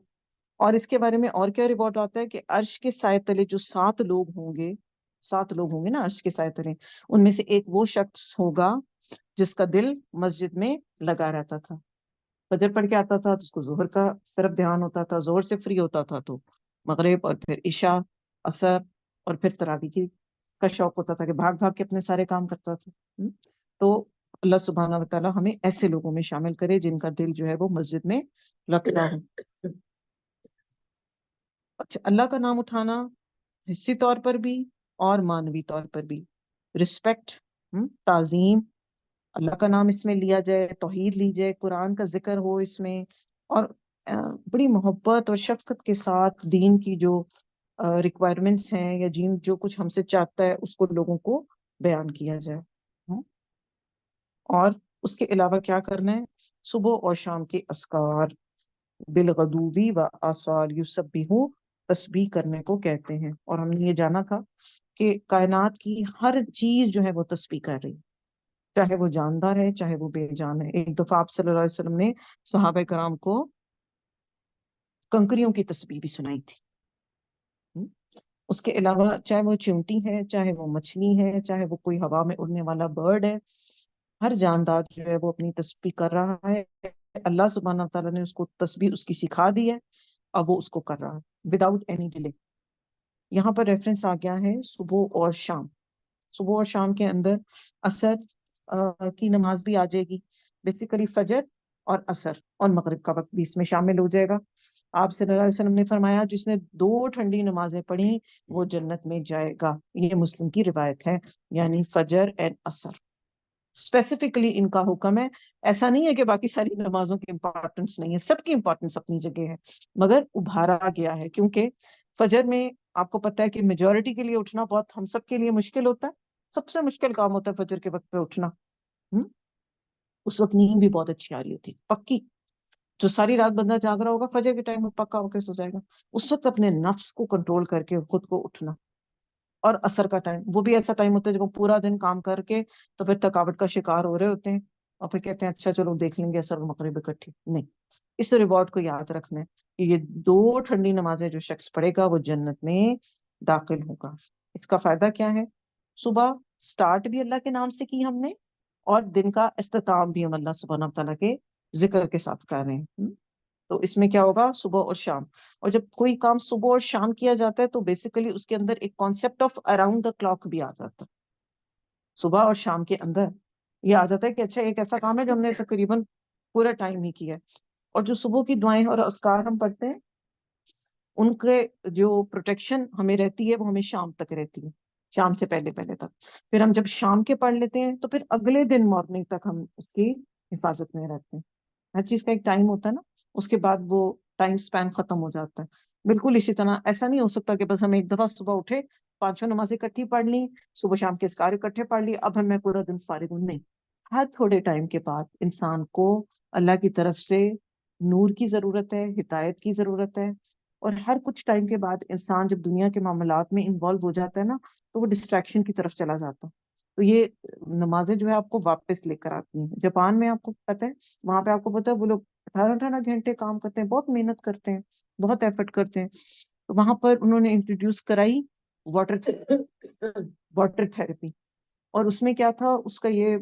اور اس کے بارے میں اور کیا ریپورٹ آتا ہے کہ عرش کے سائے تلے جو 7 لوگ ہوں گے, 7 لوگ ہوں گے نا عرش کے سائے تلے, ان میں سے ایک وہ شخص ہوگا جس کا دل مسجد میں لگا رہتا تھا. فجر پڑھ کے آتا تھا تو اس کو ظہر کا طرف دھیان ہوتا تھا, ظہر سے فری ہوتا تھا تو مغرب, اور پھر عشاء, عصر, اور پھر تراویح کی کا شوق ہوتا تھا کہ بھاگ بھاگ کے اپنے سارے کام کرتا تھا. تو اللہ سبحانہ و تعالیٰ ہمیں ایسے لوگوں میں شامل کرے جن کا دل جو ہے وہ مسجد میں لگتا ہو. اچھا, اللہ کا نام اٹھانا حصی طور پر بھی اور معنوی طور پر بھی, رسپیکٹ, تعظیم, اللہ کا نام اس میں لیا جائے, توحید لی جائے, قرآن کا ذکر ہو اس میں, اور بڑی محبت اور شفقت کے ساتھ دین کی جو ریکوائرمنٹس ہیں یا جین جو کچھ ہم سے چاہتا ہے اس کو لوگوں کو بیان کیا جائے. اور اس کے علاوہ کیا کرنا ہے, صبح اور شام کے اذکار بالغدوبی و آصال یسبحو تسبیح کرنے کو کہتے ہیں. اور ہم نے یہ جانا تھا کہ کائنات کی ہر چیز جو ہے وہ تسبیح کر رہی, چاہے وہ جاندار ہے چاہے وہ بے جان ہے. ایک دفعہ آپ صلی اللہ علیہ وسلم نے صحابہ کرام کو کنکریوں کی تسبیح بھی سنائی تھی. اس کے علاوہ چاہے وہ چونٹی ہے, چاہے وہ مچھلی ہے, چاہے وہ کوئی ہوا میں اڑنے والا برڈ ہے, ہر جاندار جو ہے وہ اپنی تسبیح کر رہا ہے. اللہ سبحانہ تعالیٰ نے اس کو تسبیح اس کی سکھا دی ہے, اب وہ اس کو کر رہا ہے وداؤٹ اینی ڈیلے. یہاں پر ریفرنس آ گیا ہے صبح اور شام. صبح اور شام کے اندر عصر کی نماز بھی آ جائے گی. بیسیکلی فجر اور عصر اور مغرب کا وقت بھی اس میں شامل ہو جائے گا. آپ صلی اللہ علیہ وسلم نے فرمایا جس نے 2 ٹھنڈی نمازیں پڑھی وہ جنت میں جائے گا. یہ مسلم کی روایت ہے, یعنی فجر اینڈ عصر اسپیسیفکلی ان کا حکم ہے. ایسا نہیں ہے کہ باقی ساری نمازوں کی امپورٹنس نہیں ہے, سب کی امپورٹنس اپنی جگہ ہے, مگر ابھارا گیا ہے کیونکہ فجر میں آپ کو پتا ہے کہ میجورٹی کے لیے اٹھنا بہت ہم سب کے لیے مشکل ہوتا ہے. سب سے مشکل کام ہوتا ہے فجر کے وقت پہ اٹھنا. اس وقت نیند بھی بہت اچھی آ رہی ہوتی پکی. جو ساری رات بندہ جاگ رہا ہوگا فجر کے ٹائم میں پکا ہو کے سو جائے گا. اس وقت اپنے نفس کو کنٹرول کر کے خود کو اٹھنا. اور عصر کا ٹائم وہ بھی ایسا ٹائم ہوتا ہے جب وہ پورا دن کام کر کے تو پھر تھکاوٹ کا شکار ہو رہے ہوتے ہیں اور پھر کہتے ہیں اچھا چلو دیکھ لیں گے عصر مغرب اکٹھی. نہیں, اس ریوارڈ کو یاد رکھنا ہے کہ یہ 2 ٹھنڈی نمازیں جو شخص پڑھے گا وہ جنت میں داخل ہوگا. اس کا فائدہ کیا ہے, صبح سٹارٹ بھی اللہ کے نام سے کی ہم نے, اور دن کا اختتام بھی ہم اللہ سبحانہ تعالیٰ کے ذکر کے ساتھ کر رہے ہیں. تو اس میں کیا ہوگا, صبح اور شام. اور جب کوئی کام صبح اور شام کیا جاتا ہے تو بیسیکلی اس کے اندر ایک concept of around the clock بھی آ جاتا ہے. صبح اور شام کے اندر یہ آ جاتا ہے کہ اچھا ایک ایسا کام ہے جو ہم نے تقریباً پورا ٹائم ہی کیا ہے. اور جو صبح کی دعائیں اور اذکار ہم پڑھتے ہیں ان کے جو پروٹیکشن ہمیں رہتی ہے وہ ہمیں شام تک رہتی ہے, شام سے پہلے پہلے تک. پھر ہم جب شام کے پڑھ لیتے ہیں تو پھر اگلے دن مارننگ تک ہم اس کی حفاظت میں رہتے ہیں. ہر چیز کا ایک ٹائم ہوتا ہے نا, اس کے بعد وہ ٹائم سپین ختم ہو جاتا ہے. بالکل اسی طرح ایسا نہیں ہو سکتا کہ بس ہم ایک دفعہ صبح اٹھے, پانچوں نمازیں اکٹھی پڑھ لی, صبح شام کے اذکار اکٹھے پڑھ لی, اب میں پورا دن فارغ ہوں. نہیں, ہر تھوڑے ٹائم کے بعد انسان کو اللہ کی طرف سے نور کی ضرورت ہے, ہدایت کی ضرورت ہے. اور ہر کچھ ٹائم کے بعد انسان جب دنیا کے معاملات میں انوالو ہو جاتا ہے نا, تو وہ ڈسٹریکشن کی طرف چلا جاتا. تو یہ نمازیں جو ہے آپ کو واپس لے کر آتی ہیں. جاپان میں آپ کو پتہ ہے, وہاں پہ آپ کو پتہ ہے وہ لوگ 18 گھنٹے کام کرتے ہیں, بہت محنت کرتے ہیں, بہت ایفرٹ کرتے ہیں. تو وہاں پر انہوں نے انٹروڈیوس کرائی واٹر تھراپی. اور اس میں کیا تھا, اس کا یہ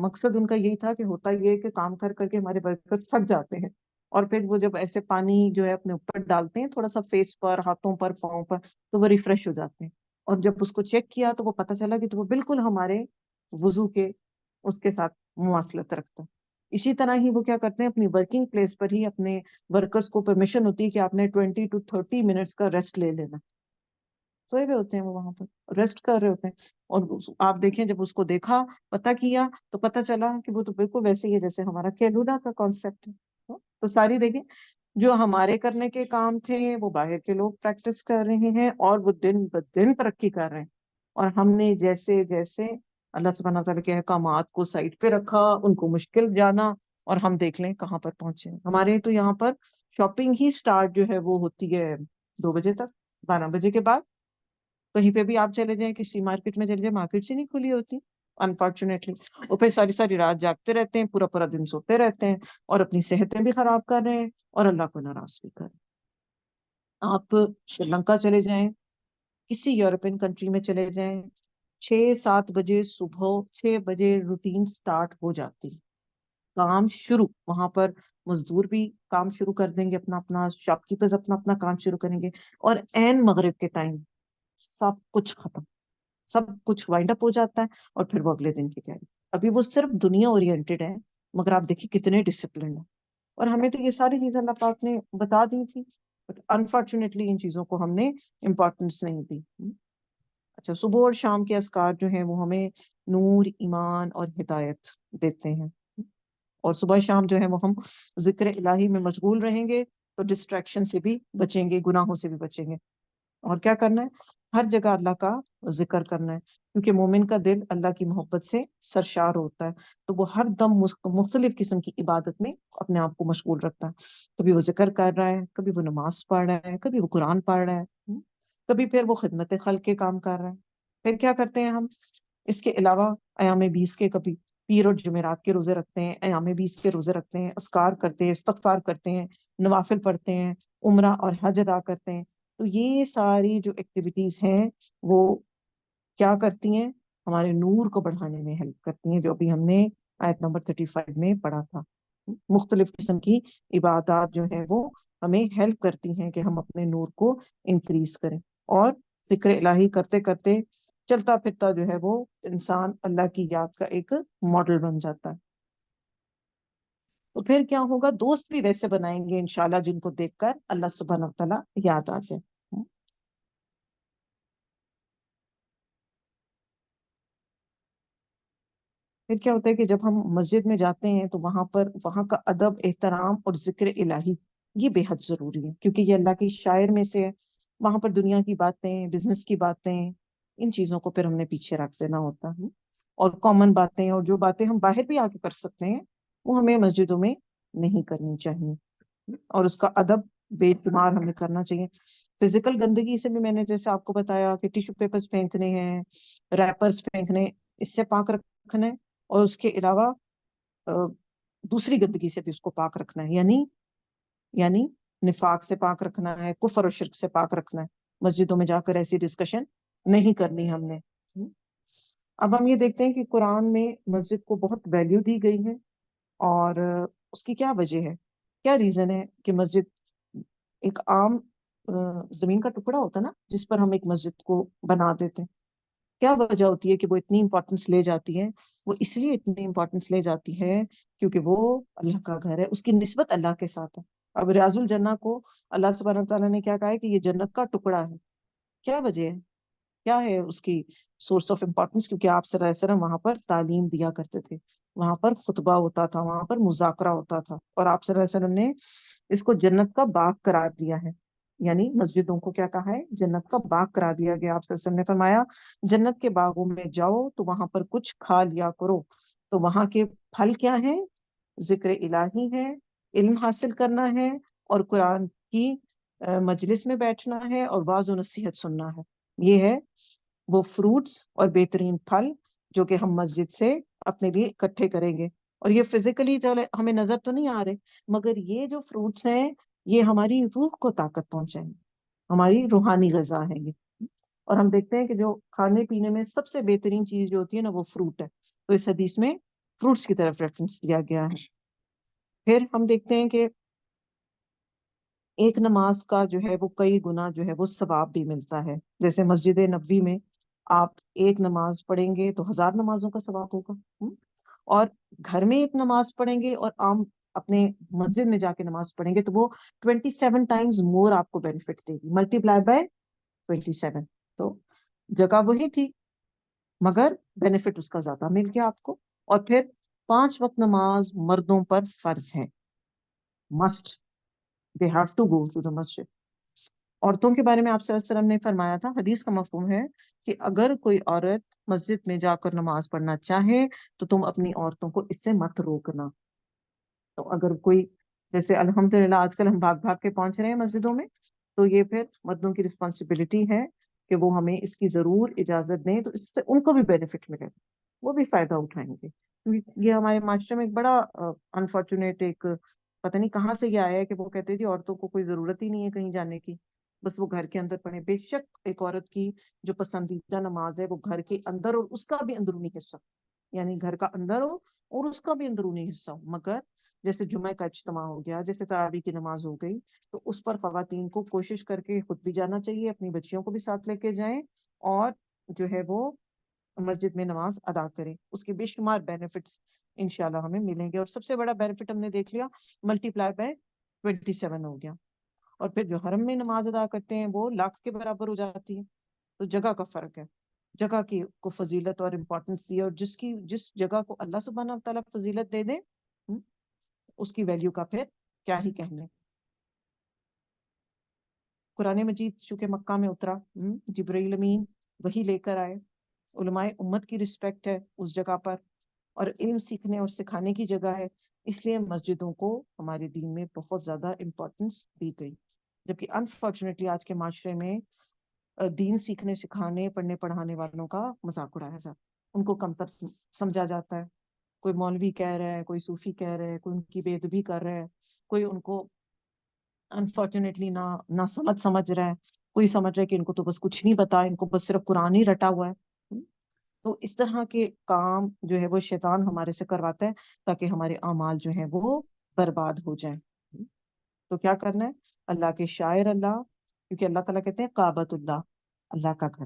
مقصد ان کا یہی تھا کہ ہوتا یہ کہ کام کر کر کے ہمارے ورکرز تھک جاتے ہیں, اور پھر وہ جب ایسے پانی جو ہے اپنے اوپر ڈالتے ہیں تھوڑا سا فیس پر, ہاتھوں پر, پاؤں پر, تو وہ ریفریش ہو جاتے ہیں. اور جب اس کو چیک کیا تو وہ پتہ چلا کہ تو وہ بالکل ہمارے وضو کے اس کے ساتھ مواصلت رکھتا ہے. اسی طرح ہی وہ کیا کرتے ہیں, اپنی ورکنگ پلیس پر ہی اپنے ورکرز کو پرمیشن ہوتی ہے کہ آپ نے 20 to 30 منٹس کا ریسٹ لے لینا. سوئے ہوئے ہوتے ہیں وہ وہاں پر, ریسٹ کر رہے ہوتے ہیں. اور آپ دیکھیں, جب اس کو دیکھا, پتہ کیا, تو پتہ چلا کہ وہ تو بالکل ویسے ہی ہے جیسے ہمارا کیلونا کا کانسیپٹ ہے. تو ساری دیکھیں, جو ہمارے کرنے کے کام تھے وہ باہر کے لوگ پریکٹس کر رہے ہیں, اور وہ دن بدن ترقی کر رہے ہیں. اور ہم نے جیسے جیسے اللہ سبحانہ وتعالیٰ کے احکامات کو سائڈ پہ رکھا, ان کو مشکل جانا, اور ہم دیکھ لیں کہاں پر پہنچے. ہمارے تو یہاں پر شاپنگ ہی سٹارٹ جو ہے وہ ہوتی ہے 2 بجے تک, 12 بجے کے بعد. کہیں پہ بھی آپ چلے جائیں, کسی مارکیٹ میں چلے جائیں, مارکیٹ سے نہیں کھلی ہوتی انفارچونیٹلی. اور پھر ساری ساری رات جاگتے رہتے ہیں, پورا پورا دن سوتے رہتے ہیں, اور اپنی صحتیں بھی خراب کر رہے ہیں, اور اللہ کو ناراض بھی کر رہے ہیں. آپ شری لنکا چلے جائیں, کسی یورپین کنٹری میں چلے جائیں, 6-7 بجے صبح 6 بجے روٹین سٹارٹ ہو جاتی, کام شروع. وہاں پر مزدور بھی کام شروع کر دیں گے, اپنا اپنا شاپ کیپرز اپنا اپنا کام شروع کریں گے, اور عین مغرب کے ٹائم سب کچھ ختم, سب کچھ وائنڈ اپ ہو جاتا ہے, اور پھر وہ اگلے دن کی تیاری. ابھی وہ صرف دنیا اورینٹیڈ ہے, مگر آپ دیکھیے کتنے ڈسپلن ہیں. اور ہمیں تو یہ ساری چیزیں اللہ پاک نے بتا دی تھی, بٹ انفارچونیٹلی ان چیزوں کو ہم نے امپورٹنس نہیں دی. اچھا, صبح اور شام کے اذکار جو ہیں وہ ہمیں نور, ایمان اور ہدایت دیتے ہیں. اور صبح شام جو ہے وہ ہم ذکر الہی میں مشغول رہیں گے تو ڈسٹریکشن سے بھی بچیں گے, گناہوں سے بھی بچیں گے. اور کیا کرنا ہے, ہر جگہ اللہ کا ذکر کرنا ہے, کیونکہ مومن کا دل اللہ کی محبت سے سرشار ہوتا ہے, تو وہ ہر دم مختلف قسم کی عبادت میں اپنے آپ کو مشغول رکھتا ہے. کبھی وہ ذکر کر رہا ہے, کبھی وہ نماز پڑھ رہا ہے, کبھی وہ قرآن پڑھ رہا ہے, کبھی پھر وہ خدمت خلق کے کام کر رہا ہے. پھر کیا کرتے ہیں ہم, اس کے علاوہ ایام 20 کے, کبھی پیر اور جمعرات کے روزے رکھتے ہیں, ایام 20 کے روزے رکھتے ہیں, اذکار کرتے ہیں, استغفار کرتے ہیں, نوافل پڑھتے ہیں, عمرہ اور حج ادا کرتے ہیں. تو یہ ساری جو ایکٹیویٹیز ہیں وہ کیا کرتی ہیں, ہمارے نور کو بڑھانے میں ہیلپ کرتی ہیں, جو ابھی ہم نے آیت نمبر 35 میں پڑھا تھا. مختلف قسم کی عبادات جو ہیں وہ ہمیں ہیلپ کرتی ہیں کہ ہم اپنے نور کو انکریز کریں. اور ذکر الہی کرتے کرتے چلتا پھرتا جو ہے وہ انسان اللہ کی یاد کا ایک ماڈل بن جاتا ہے. تو پھر کیا ہوگا, دوست بھی ویسے بنائیں گے انشاءاللہ جن کو دیکھ کر اللہ سبحانہ و تعالیٰ یاد آ جائے. پھر کیا ہوتا ہے کہ جب ہم مسجد میں جاتے ہیں تو وہاں کا ادب, احترام اور ذکر الہی یہ بے حد ضروری ہے, کیونکہ یہ اللہ کے شاعر میں سے ہے. وہاں پر دنیا کی باتیں, بزنس کی باتیں, ان چیزوں کو پھر ہم نے پیچھے رکھ دینا ہوتا ہے. اور کامن باتیں اور جو باتیں ہم باہر بھی آ کے کر سکتے ہیں وہ ہمیں مسجدوں میں نہیں کرنی چاہیے. اور اس کا ادب بے شمار ہمیں کرنا چاہیے. فزیکل گندگی سے بھی میں نے جیسے آپ کو بتایا کہ ٹیشو پیپرز پھینکنے ہیں, ریپرز پھینکنے, اس سے پاک رکھنا ہے. اور اس کے علاوہ دوسری گندگی سے بھی اس کو پاک رکھنا ہے, یعنی نفاق سے پاک رکھنا ہے, کفر اور شرک سے پاک رکھنا ہے. مسجدوں میں جا کر ایسی ڈسکشن نہیں کرنی ہم نے. اب ہم یہ دیکھتے ہیں کہ قرآن میں مسجد کو بہت ویلیو دی گئی ہے, اور اس کی کیا وجہ ہے, کیا ریزن ہے کہ مسجد ایک عام زمین کا ٹکڑا ہوتا ہے نا جس پر ہم ایک مسجد کو بنا دیتے ہیں, کیا وجہ ہوتی ہے کہ وہ اتنی امپورٹنس لے جاتی ہے؟ وہ اس لیے اتنی امپورٹنس لے جاتی ہے کیونکہ وہ اللہ کا گھر ہے، اس کی نسبت اللہ کے ساتھ ہے۔ اب ریاض الجنہ کو اللہ سبحانہ تعالیٰ نے کیا کہا ہے کہ یہ جنت کا ٹکڑا ہے؟ کیا وجہ ہے؟ کیا ہے اس کی سورس آف امپورٹنس؟ کیونکہ آپ صلی اللہ علیہ وسلم وہاں پر تعلیم دیا کرتے تھے، وہاں پر خطبہ ہوتا تھا، وہاں پر مذاکرہ ہوتا تھا، اور آپ صلی اللہ علیہ وسلم نے اس کو جنت کا باغ قرار دیا ہے۔ یعنی مسجدوں کو کیا کہا ہے؟ جنت کا باغ قرار دیا گیا۔ آپ صلی اللہ علیہ وسلم نے فرمایا جنت کے باغوں میں جاؤ تو وہاں پر کچھ کھا لیا کرو، تو وہاں کے پھل کیا ہیں؟ ذکر الہی ہے، علم حاصل کرنا ہے، اور قرآن کی مجلس میں بیٹھنا ہے، اور واعظ و نصیحت سننا ہے۔ یہ ہے وہ فروٹس اور بہترین پھل جو کہ ہم مسجد سے اپنے لیے اکٹھے کریں گے۔ اور یہ فزیکلی ہمیں نظر تو نہیں آ رہے، مگر یہ جو فروٹس ہیں یہ ہماری روح کو طاقت پہنچائیں گے، ہماری روحانی غذا ہے یہ۔ اور ہم دیکھتے ہیں کہ جو کھانے پینے میں سب سے بہترین چیز جو ہوتی ہے نا، وہ فروٹ ہے، تو اس حدیث میں فروٹس کی طرف ریفرنس دیا گیا ہے۔ پھر ہم دیکھتے ہیں کہ ایک نماز کا جو ہے وہ کئی گنا جو ہے وہ ثواب بھی ملتا ہے۔ جیسے مسجد نبوی میں آپ ایک نماز پڑھیں گے تو 1000 نمازوں کا ثواب ہوگا، اور گھر میں ایک نماز پڑھیں گے اور عام اپنے مسجد میں جا کے نماز پڑھیں گے تو وہ 27 ٹائمز مور آپ کو بینیفٹ دے گی، ملٹی پلائی بائی 27۔ تو جگہ وہی تھی مگر بینیفٹ اس کا زیادہ مل گیا آپ کو۔ اور پھر 5 وقت نماز مردوں پر فرض ہے، must, they have to go to the masjid۔ عورتوں کے بارے میں آپ صلی اللہ علیہ وسلم نے فرمایا تھا، حدیث کا مفہوم ہے کہ اگر کوئی عورت مسجد میں جا کر نماز پڑھنا چاہے تو تم اپنی عورتوں کو اس سے مت روکنا۔ تو اگر کوئی، جیسے الحمدللہ آج کل ہم بھاگ بھاگ کے پہنچ رہے ہیں مسجدوں میں، تو یہ پھر مردوں کی رسپانسبلٹی ہے کہ وہ ہمیں اس کی ضرور اجازت دیں، تو اس سے ان کو بھی بینیفٹ ملے، وہ بھی فائدہ اٹھائیں گے۔ کیونکہ یہ ہمارے معاشرے میں ایک بڑا انفارچونیٹ ایک پتہ نہیں کہاں سے یہ آیا ہے کہ وہ کہتے تھے عورتوں کو کوئی ضرورت ہی نہیں ہے کہیں جانے کی، بس وہ گھر کے اندر پڑھیں۔ بے شک ایک عورت کی جو پسندیدہ نماز ہے وہ گھر کے اندر، اور اس کا بھی اندرونی حصہ، یعنی گھر کا اندر ہو اور اس کا بھی اندرونی حصہ ہو۔ مگر جیسے جمعہ کا اجتماع ہو گیا، جیسے تراویح کی نماز ہو گئی، تو اس پر خواتین کو کوشش کر کے خود بھی جانا چاہیے، اپنی بچیوں کو بھی ساتھ لے کے جائیں، اور جو ہے وہ مسجد میں نماز ادا کریں۔ اس کے بے شمار بینیفٹس انشاءاللہ ہمیں ملیں گے، اور سب سے بڑا بینیفٹ ہم نے دیکھ لیا، ملٹی پلائی بائی 27 ہو گیا۔ اور پھر جو حرم میں نماز ادا کرتے ہیں وہ لاکھ کے برابر ہو جاتی ہے۔ تو جگہ کا فرق ہے، جگہ کی کو فضیلت اور امپورٹنس دی ہے، اور جس جگہ کو اللہ سبحانہ تعالیٰ فضیلت دے دے اس کی ویلیو کا پھر کیا ہی کہنے۔ قرآن مجید چونکہ مکہ میں اترا، جبرائیل امین وہی لے کر آئے، علماء امت کی رسپیکٹ ہے اس جگہ پر، اور علم سیکھنے اور سکھانے کی جگہ ہے، اس لیے مسجدوں کو ہمارے دین میں بہت زیادہ امپورٹنس دی گئی۔ جبکہ انفارچونیٹلی آج کے معاشرے میں دین سیکھنے سکھانے پڑھنے پڑھانے والوں کا مذاق اڑایا جاتا ہے، ان کو کمتر سمجھا جاتا ہے۔ کوئی مولوی کہہ رہا ہے، کوئی صوفی کہہ رہا ہے، کوئی ان کی بے ادبی کر رہا ہے، کوئی ان کو انفارچونیٹلی نہ سمجھ رہا ہے، کوئی سمجھ رہا ہے کہ ان کو تو بس کچھ نہیں پتا، ان کو بس صرف قرآن ہی رٹا ہوا ہے۔ تو اس طرح کے کام جو ہے وہ شیطان ہمارے سے کرواتا ہے تاکہ ہمارے اعمال جو ہیں وہ برباد ہو جائیں۔ تو کیا کرنا ہے؟ اللہ کے شاعر اللہ، کیونکہ اللہ تعالیٰ کہتے ہیں کعبۃ اللہ، اللہ کا گھر،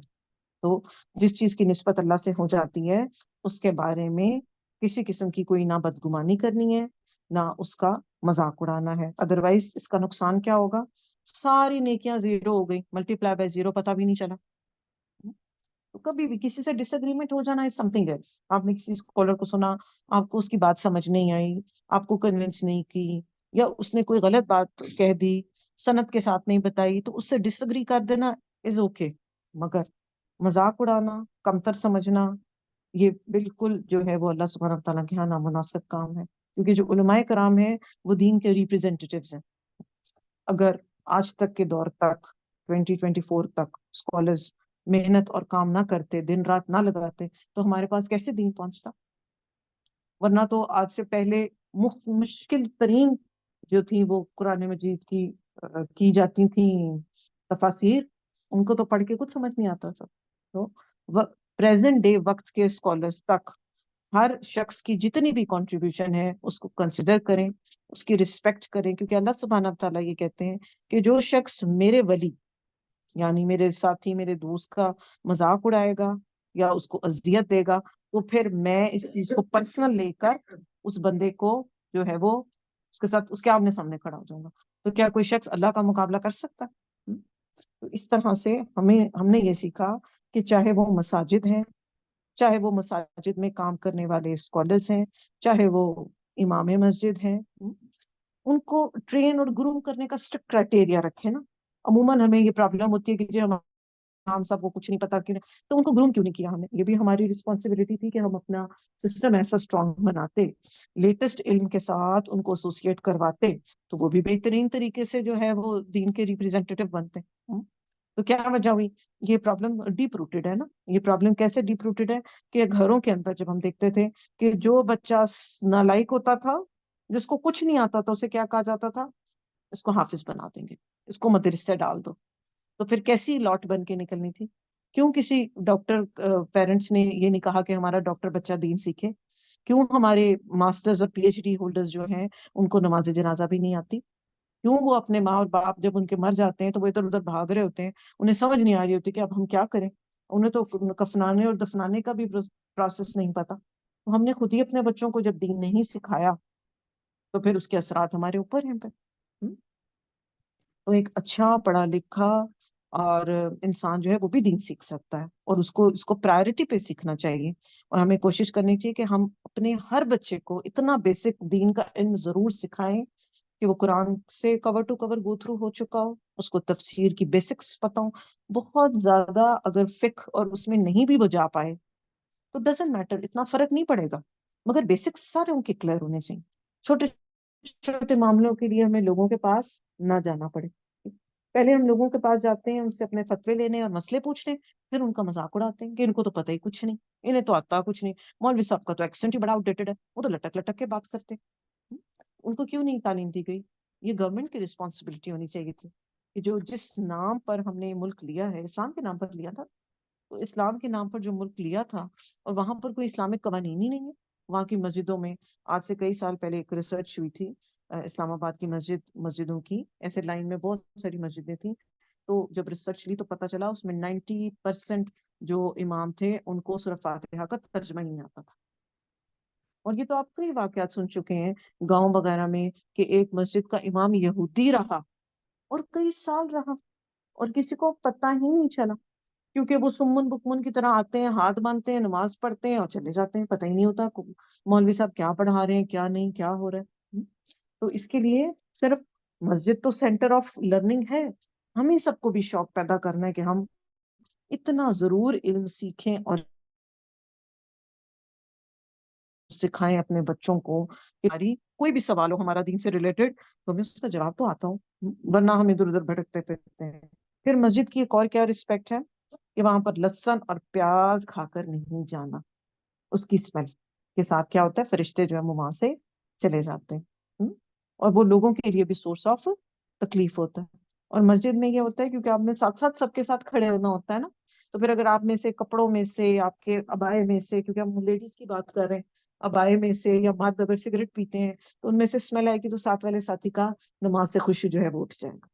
تو جس چیز کی نسبت اللہ سے ہو جاتی ہے اس کے بارے میں کسی قسم کی کوئی نہ بدگمانی کرنی ہے، نہ اس کا مذاق اڑانا ہے۔ ادروائز اس کا نقصان کیا ہوگا؟ ساری نیکیاں زیرو ہو گئی، ملٹی پلائی بائی زیرو، پتہ بھی نہیں چلا۔ تو کبھی بھی کسی سے ڈس اگریمنٹ ہو جانا is something else۔ آپ نے کسی اسکالر کو سنا، آپ کو اس کی بات سمجھ نہیں آئی، آپ کو کنونس نہیں کی، یا اس نے کوئی غلط بات کہہ دی، سند کے ساتھ نہیں بتائی، تو اس سے ڈس اگری کر دینا از اوکے، مگر مذاق اڑانا، کمتر سمجھنا، یہ بالکل جو ہے وہ اللہ سبحانہ تعالیٰ کے یہاں نامناسب کام ہے۔ کیونکہ جو علماء کرام ہیں وہ دین کے ریپرزینٹیٹیوز ہیں۔ اگر آج تک کے دور تک 2024 تک اسکالرز محنت اور کام نہ کرتے، دن رات نہ لگاتے، تو ہمارے پاس کیسے دین پہنچتا؟ ورنہ تو آج سے پہلے مشکل ترین جو تھی وہ قرآن مجید کی جاتی تھیں تفاسیر، ان کو تو پڑھ کے کچھ سمجھ نہیں آتا تھا۔ تو پریزنٹ ڈے وقت کے اسکالرز تک ہر شخص کی جتنی بھی کنٹریبیوشن ہے اس کو کنسیڈر کریں، اس کی رسپیکٹ کریں، کیونکہ اللہ سبحانہ تعالیٰ یہ کہتے ہیں کہ جو شخص میرے ولی یعنی میرے ساتھی میرے دوست کا مذاق اڑائے گا یا اس کو اذیت دے گا تو پھر میں اس چیز کو پرسنل لے کر اس بندے کو جو ہے وہ اس کے ساتھ اس کے آمنے سامنے کھڑا ہو جاؤں گا. تو کیا کوئی شخص اللہ کا مقابلہ کر سکتا ہے؟ تو اس طرح سے ہم نے یہ سیکھا کہ چاہے وہ مساجد ہیں، چاہے وہ مساجد میں کام کرنے والے اسکالرز ہیں، چاہے وہ امام مسجد ہیں، ان کو ٹرین اور گروم کرنے کا اسٹرکٹ کرائٹیریا رکھے نا. عموماً ہمیں یہ پرابلم ہوتی ہے کہ جو ہم سب کو کچھ نہیں پتا کیوں نہیں، تو ان کو گروم کیوں نہیں کیا ہمیں. یہ بھی ہماری رسپانسبلٹی تھی کہ ہم اپنا سسٹم ایسا اسٹرانگ بناتے، لیٹسٹ علم کے ساتھ ان کو ایسوسیٹ کرواتے، تو وہ بھی بہترین طریقے سے جو ہے وہ دین کے ریپرزینٹیٹو بنتے. تو کیا وجہ ہوئی؟ یہ پرابلم ڈیپ روٹیڈ ہے نا. یہ پرابلم کیسے ڈیپ روٹیڈ ہے کہ گھروں کے اندر جب ہم دیکھتے تھے کہ جو بچہ نالائق ہوتا تھا، جس کو کچھ نہیں آتا تھا، اسے کیا کہا جاتا تھا؟ اس کو حافظ بنا دیں گے، اس کو مدرسے ڈال دو. تو پھر کیسی لاٹ بن کے نکلنی تھی؟ کیوں کسی ڈاکٹر پیرنٹس نے یہ نہیں کہا کہ ہمارا ڈاکٹر بچہ دین سیکھے؟ کیوں ہمارے ماسٹرز اور پی ایچ ڈی ہولڈرز جو ہیں ان کو نماز جنازہ بھی نہیں آتی؟ کیوں وہ اپنے ماں اور باپ جب ان کے مر جاتے ہیں تو وہ ادھر ادھر بھاگ رہے ہوتے ہیں، انہیں سمجھ نہیں آ رہی ہوتی کہ اب ہم کیا کریں. انہیں تو کفنانے اور دفنانے کا بھی پروسیس نہیں پتا. تو ہم نے خود ہی اپنے بچوں کو جب دین نہیں سکھایا تو پھر اس کے اثرات ہمارے اوپر ہیں. تو ایک اچھا پڑھا لکھا اور انسان جو ہے وہ بھی دین سیکھ سکتا ہے، اور اس کو پرائرٹی پہ سیکھنا چاہیے. اور ہمیں کوشش کرنی چاہیے کہ ہم اپنے ہر بچے کو اتنا بیسک دین کا علم ضرور سکھائیں کہ وہ قرآن سے کور ٹو کور گو تھرو ہو چکا ہو، اس کو تفسیر کی بیسکس پتا ہوں. بہت زیادہ اگر فقہ اور اس میں نہیں بھی وہ جا پائے تو ڈزنٹ میٹر، اتنا فرق نہیں پڑے گا، مگر بیسکس سارے ان کے کلیئر ہونے چاہیے. چھوٹے چھوٹے معاملوں کے لیے ہمیں لوگوں کے پاس نہ جانا پڑے. پہلے ہم لوگوں کے پاس جاتے ہیں ان سے اپنے فتوے لینے اور مسئلے پوچھنے، پھر ان کا مذاق اڑاتے ہیں کہ ان کو تو پتہ ہی کچھ نہیں، انہیں تو آتا کچھ نہیں، مولوی صاحب کا تو ایکسنٹ ہی بڑا آؤٹ ڈیٹڈ ہے، وہ تو لٹک لٹک کے بات کرتے. ان کو کیوں نہیں تعلیم دی گئی؟ یہ گورنمنٹ کی رسپانسبلٹی ہونی چاہیے تھی کہ جو جس نام پر ہم نے ملک لیا ہے، اسلام کے نام پر لیا تھا، تو اسلام کے نام پر جو ملک لیا تھا اور وہاں پر کوئی اسلامک قوانین ہی نہیں ہے. وہاں کی مسجدوں میں آج سے کئی سال پہلے ایک ریسرچ ہوئی تھی اسلام آباد کی مسجدوں کی، ایسے لائن میں بہت ساری مسجدیں تھیں. تو جب ریسرچ لی تو پتا چلا اس میں 90% جو امام تھے ان کو سورہ فاتحہ کا ترجمہ ہی نہیں آتا تھا. اور یہ تو آپ کئی واقعات سن چکے ہیں گاؤں وغیرہ میں کہ ایک مسجد کا امام یہودی رہا اور کئی سال رہا اور کسی کو پتہ ہی نہیں چلا، کیونکہ وہ سمن بکمن کی طرح آتے ہیں، ہاتھ باندھتے ہیں، نماز پڑھتے ہیں اور چلے جاتے ہیں، پتہ ہی نہیں ہوتا مولوی صاحب کیا پڑھا رہے ہیں، کیا نہیں، کیا ہو رہا ہے. تو اس کے لیے صرف مسجد تو سینٹر آف لرننگ ہے، ہمیں سب کو بھی شوق پیدا کرنا ہے کہ ہم اتنا ضرور علم سیکھیں اور سکھائیں اپنے بچوں کو کہ ہماری کوئی بھی سوال ہو ہمارا دین سے ریلیٹڈ تو ہمیں اس کا جواب تو آتا ہو، ورنہ ہم ادھر ادھر بھٹکتے پھرتے ہیں. پھر مسجد کی ایک اور کیا رسپیکٹ ہے کہ وہاں پر لہسن اور پیاز کھا کر نہیں جانا. اس کی اسمیل کے ساتھ کیا ہوتا ہے، فرشتے جو ہے وہ وہاں سے چلے جاتے ہیں، اور وہ لوگوں کے لیے بھی سورس آف تکلیف ہوتا ہے. اور مسجد میں یہ ہوتا ہے کیونکہ آپ نے ساتھ ساتھ سب کے ساتھ کھڑے ہونا ہوتا ہے نا، تو پھر اگر آپ میں سے کپڑوں میں سے، آپ کے ابائے میں سے، کیونکہ ہم لیڈیز کی بات کر رہے ہیں، ابائے میں سے یا مرد اگر سگریٹ پیتے ہیں تو ان میں سے اسمیل آئے گی تو ساتھ والے ساتھی کا نماز سے خوشی جو ہے وہ اٹھ جائے گا.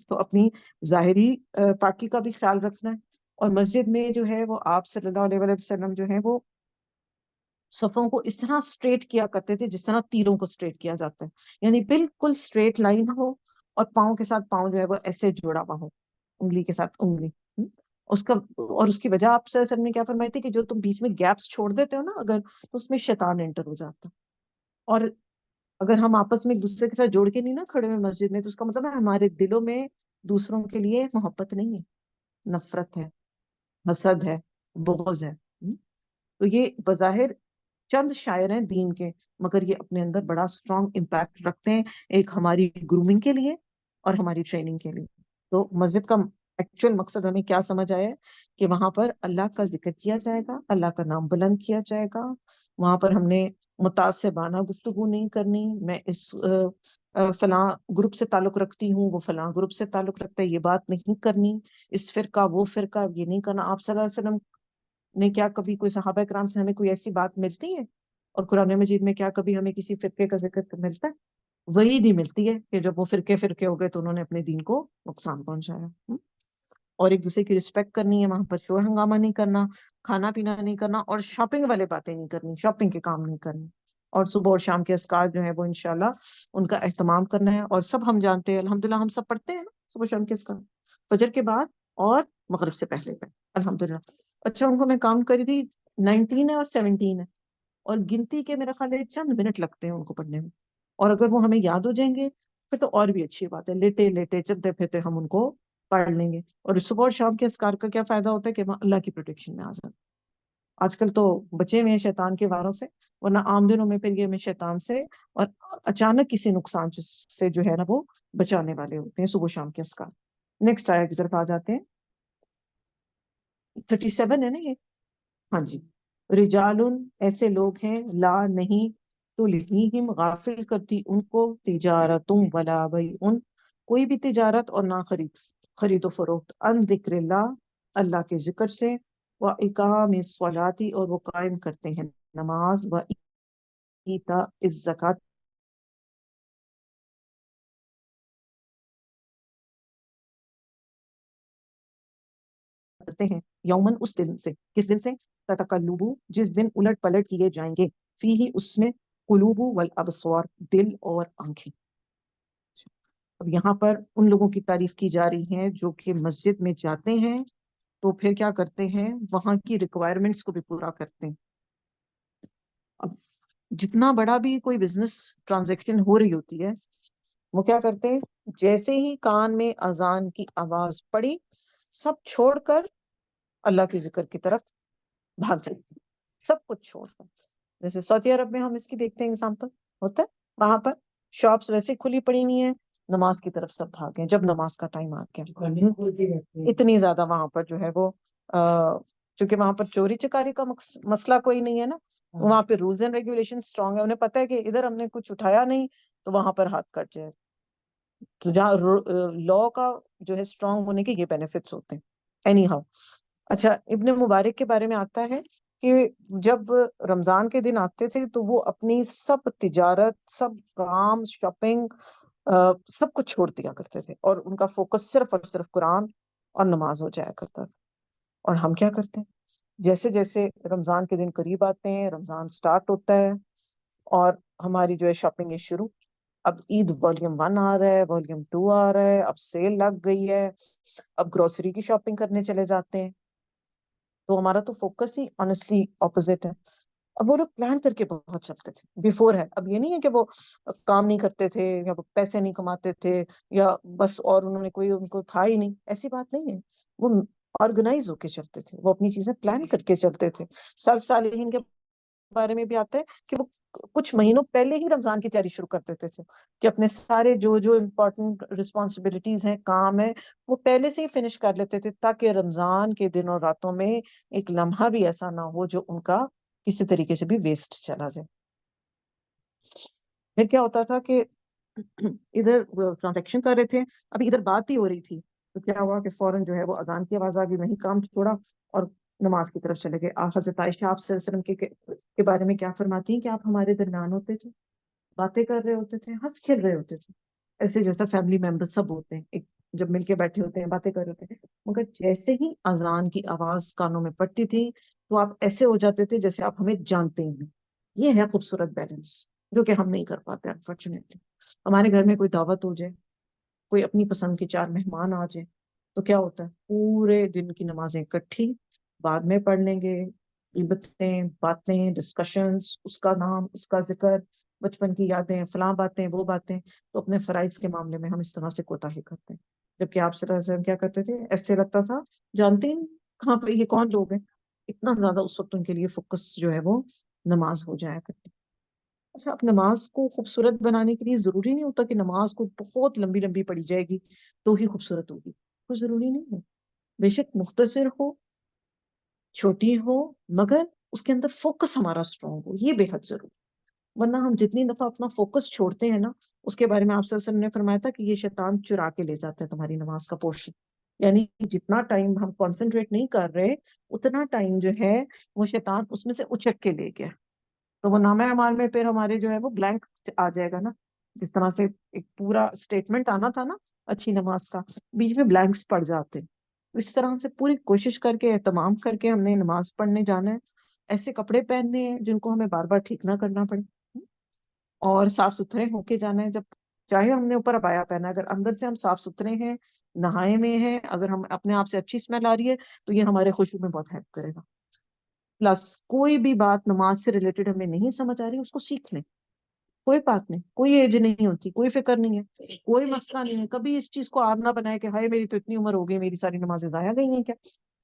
تو اپنی ظاہری پاکی کا بھی خیال رکھنا ہے. اور مسجد میں جو ہے وہ آپ صلی اللہ علیہ وسلم جو ہے وہ صفوں کو اس طرح اسٹریٹ کیا کرتے تھے جس طرح تیروں کو اسٹریٹ کیا جاتا ہے، یعنی بالکل اسٹریٹ لائن ہو اور پاؤں کے ساتھ پاؤں جو ہے وہ ایسے جوڑا ہوا ہو، انگلی کے ساتھ انگلی. اس کا اور اس کی وجہ آپ صلی اللہ علیہ وسلم نے کیا فرمائی تھی کہ جو تم بیچ میں گیپس چھوڑ دیتے ہو نا اگر، تو اس میں شیطان انٹر ہو جاتا. اور اگر ہم آپس میں ایک دوسرے کے ساتھ جوڑ کے نہیں نا کھڑے ہوئے مسجد میں، تو اس کا مطلب ہے ہمارے دلوں میں دوسروں کے لیے محبت نہیں ہے، نفرت ہے، حسد ہے، بغض ہے. تو یہ بظاہر چند شاعر ہیں دین کے، مگر یہ اپنے اندر بڑا اسٹرانگ امپیکٹ رکھتے ہیں، ایک ہماری گرومنگ کے لیے اور ہماری ٹریننگ کے لیے. تو مسجد کا ایکچوئل مقصد ہمیں کیا سمجھ آیا ہے کہ وہاں پر اللہ کا ذکر کیا جائے گا، اللہ کا نام بلند کیا جائے گا. وہاں پر ہم نے متعصبانہ گفتگو نہیں کرنی، میں اس فلاں گروپ سے تعلق رکھتی ہوں، وہ فلاں گروپ سے تعلق رکھتا ہے، یہ بات نہیں کرنی. اس فرقہ وہ فرقہ یہ نہیں کرنا. آپ صلی اللہ علیہ وسلم نے کیا کبھی کوئی صحابہ کرام سے ہمیں کوئی ایسی بات ملتی ہے؟ اور قرآن مجید میں کیا کبھی ہمیں کسی فرقے کا ذکر ملتا ہے؟ وعید ہی ملتی ہے کہ جب وہ فرقے ہو گئے تو انہوں نے اپنے دین کو نقصان پہنچایا. اور ایک دوسرے کی رسپیکٹ کرنی ہے، وہاں پر شور ہنگامہ نہیں کرنا. کھانا پینا نہیں کرنا، اور شاپنگ والے باتیں نہیں کرنی، شاپنگ کے کام نہیں کرنے، اور صبح اور شام کے اذکار جو ہے وہ انشاءاللہ ان کا اہتمام کرنا ہے. اور سب ہم جانتے ہیں الحمدللہ، ہم سب پڑھتے ہیں نا صبح شام کے اذکار، فجر کے بعد اور مغرب سے پہلے پہ الحمدللہ. اچھا ان کو میں کاؤنٹ کری تھی، 19 ہے اور 17 ہے، اور گنتی کے میرا خیال ہے چند منٹ لگتے ہیں ان کو پڑھنے میں، اور اگر وہ ہمیں یاد ہو جائیں گے پھر تو اور بھی اچھی بات ہے، لیٹے لیٹے چلتے پھرتے ہم ان کو پڑھ لیں گے. اور صبح اور شام کے اذکار کا کیا فائدہ ہوتا ہے کہ وہ اللہ کی پروٹیکشن میں آ جاتے. آج کل تو بچے ہوئے ہیں شیطان کے واروں سے، ورنہ عام دنوں میں پھر یہ ہمیں شیطان سے اور اچانک کسی نقصان سے جو ہے نا وہ بچانے والے ہوتے ہیں صبح شام کے اذکار. نیکسٹ آیت کی طرف آ جاتے ہیں، 37 ہے نا یہ. ہاں جی. رجال ایسے لوگ ہیں، لا نہیں تلہیہم غافل کرتی ان کو، تجارتوں ولا بیع کوئی بھی تجارت اور نہ خرید و فروخت، ان ذکر اللہ اللہ کے ذکر سے، و اقام الصلاۃ اور وہ قائم کرتے ہیں نماز، و ایتاء الزکات کرتے ہیں، یومن اس دن سے، کس دن سے، تتقلب جس دن الٹ پلٹ کیے جائیں گے، فی اس میں، قلوب والابصار دل اور آنکھیں. اب یہاں پر ان لوگوں کی تعریف کی جا رہی ہے جو کہ مسجد میں جاتے ہیں تو پھر کیا کرتے ہیں، وہاں کی ریکوائرمنٹس کو بھی پورا کرتے ہیں. اب جتنا بڑا بھی کوئی بزنس ٹرانزیکشن ہو رہی ہوتی ہے، وہ کیا کرتے ہیں، جیسے ہی کان میں اذان کی آواز پڑی سب چھوڑ کر اللہ کے ذکر کی طرف بھاگ جاتے ہیں، سب کچھ چھوڑ کر. جیسے سعودی عرب میں ہم اس کی دیکھتے ہیں ایگزامپل ہوتا ہے، وہاں پر شاپس ویسے کھلی پڑی ہوئی ہیں، نماز کی طرف سب بھاگے جب نماز کا ٹائم آ گیا. اتنی زیادہ وہاں پر جو ہے وہ چونکہ وہاں پر چوری چکاری کا مسئلہ کوئی نہیں ہے نا، وہاں پہ رولز اینڈ ریگولیشن اسٹرانگ ہے، انہیں پتہ ہے کہ ادھر ہم نے کچھ اٹھایا نہیں تو وہاں پر ہاتھ کٹ جائے. تو جہاں لا کا جو ہے اسٹرانگ ہونے کے یہ بینیفٹس ہوتے ہیں. اینی ہاؤ، اچھا ابن مبارک کے بارے میں آتا ہے کہ جب رمضان کے دن آتے تھے تو وہ اپنی سب تجارت، سب کام، شاپنگ، سب کچھ چھوڑ دیا کرتے تھے، اور ان کا فوکس صرف اور صرف قرآن اور نماز ہو جایا کرتا تھا. اور ہم کیا کرتے ہیں، جیسے جیسے رمضان کے دن قریب آتے ہیں، رمضان سٹارٹ ہوتا ہے اور ہماری جو ہے شاپنگ ہے شروع. اب عید والیوم 1 آ رہا ہے، والیوم 2 آ رہا ہے، اب سیل لگ گئی ہے، اب گروسری کی شاپنگ کرنے چلے جاتے ہیں. تو ہمارا تو فوکس ہی آنےسٹلی اپوزٹ ہے. اب وہ لوگ پلان کر کے بہت چلتے تھے بیفور ہے. اب یہ نہیں ہے کہ وہ کام نہیں کرتے تھے یا وہ پیسے نہیں کماتے تھے یا بس اور انہوں نے کوئی ان کو تھا ہی نہیں، ایسی بات نہیں ہے. وہ آرگنائز ہو کے چلتے تھے، وہ اپنی چیزیں پلان کر کے چلتے تھے. سلف صالحین کے بارے میں بھی آتا ہے کہ وہ کچھ مہینوں پہلے ہی رمضان کی تیاری شروع کر دیتے تھے کہ اپنے سارے جو جو امپورٹنٹ رسپانسبلٹیز ہیں، کام ہے، وہ پہلے سے ہی فنش کر لیتے تھے تاکہ رمضان کے دنوں راتوں میں ایک لمحہ بھی ایسا نہ ہو جو ان کا کسی طریقے سے بھی ویسٹ چلا جائے. پھر کیا ہوتا تھا کہ ادھر ٹرانزیکشن کر رہے تھے، ابھی ادھر بات ہی ہو رہی تھی تو کیا ہوا کہ فوراً جو ہے وہ اذان کی آواز آ گئی، وہیں کام چھوڑا اور نماز کی طرف چلے گئے. حضرت عائشہ آپ صلی اللہ علیہ وسلم کے بارے میں کیا فرماتی ہیں کہ آپ ہمارے درمیان ہوتے تھے، باتیں کر رہے ہوتے تھے، ہنس کھیل رہے ہوتے تھے، ایسے جیسا فیملی ممبر سب ہوتے ہیں، ایک جب مل کے بیٹھے ہوتے ہیں باتیں کر رہے ہوتے ہیں. مگر جیسے ہی اذان کی آواز کانوں میں پڑتی تھی تو آپ ایسے ہو جاتے تھے جیسے آپ ہمیں جانتے ہیں. یہ ہے خوبصورت بیلنس جو کہ ہم نہیں کر پاتے انفارچونیٹلی. ہمارے گھر میں کوئی دعوت ہو جائے، کوئی اپنی پسند کے 4 مہمان آ جائے تو کیا ہوتا ہے، پورے دن کی نمازیں اکٹھی بعد میں پڑھ لیں گے، غیبتیں، باتیں، ڈسکشنز، اس کا نام، اس کا ذکر، بچپن کی یادیں، فلاں باتیں، وہ باتیں. تو اپنے فرائض کے معاملے میں ہم اس طرح سے کوتاہی کرتے ہیں، جبکہ آپ صلی اللہ علیہ وسلم کیا کرتے تھے، ایسے لگتا تھا جانتے ہیں کہاں پہ یہ کون لوگ ہیں، اتنا زیادہ اس وقت ان کے لیے فوکس جو ہے وہ نماز ہو جایا کرتی. اچھا اب نماز کو خوبصورت بنانے کے لیے ضروری نہیں ہوتا کہ نماز کو بہت لمبی لمبی پڑھی جائے گی تو ہی خوبصورت ہوگی، کوئی ضروری نہیں ہے. بے شک مختصر ہو، چھوٹی ہو، مگر اس کے اندر فوکس ہمارا اسٹرانگ ہو، یہ بے حد ضروری. ورنہ ہم جتنی دفعہ اپنا فوکس چھوڑتے ہیں نا، اس کے بارے میں آپ صلی اللہ علیہ وسلم نے فرمایا تھا کہ یہ شیطان چرا کے لے جاتا ہے تمہاری نماز کا پورشن. یعنی جتنا ٹائم ہم کانسنٹریٹ نہیں کر رہے اتنا ٹائم جو ہے وہ شیطان اس میں سے اچک کے لے گیا. تو وہ نامہ اعمال میں پھر ہمارے جو ہے وہ بلینک آ جائے گا نا، جس طرح سے ایک پورا اسٹیٹمنٹ آنا تھا نا اچھی نماز کا، بیچ میں بلینکس پڑ جاتے ہیں. اس طرح سے پوری کوشش کر کے اہتمام کر کے ہم نے نماز پڑھنے جانا ہے. ایسے کپڑے پہننے ہیں جن کو ہمیں بار بار ٹھیک نہ کرنا پڑے, اور صاف ستھرے ہو کے جانا ہے. جب چاہے ہم نے اوپر ابایا پہنا ہے, اگر اندر سے ہم صاف ستھرے ہیں, نہائے میں ہیں, اگر ہم اپنے آپ سے اچھی اسمیل آ رہی ہے, تو یہ ہمارے خوشبو میں بہت ہیلپ کرے گا. پلس کوئی بھی بات نماز سے ریلیٹڈ ہمیں نہیں سمجھ آ رہی, اس کو سیکھ لیں. کوئی بات نہیں, کوئی ایج نہیں ہوتی, کوئی فکر نہیں ہے, کوئی مسئلہ نہیں ہے. کبھی اس چیز کو آر نہ بنائے کہ ہائے میری تو اتنی عمر ہو گئی, میری ساری نمازیں ضائع گئی ہیں کیا.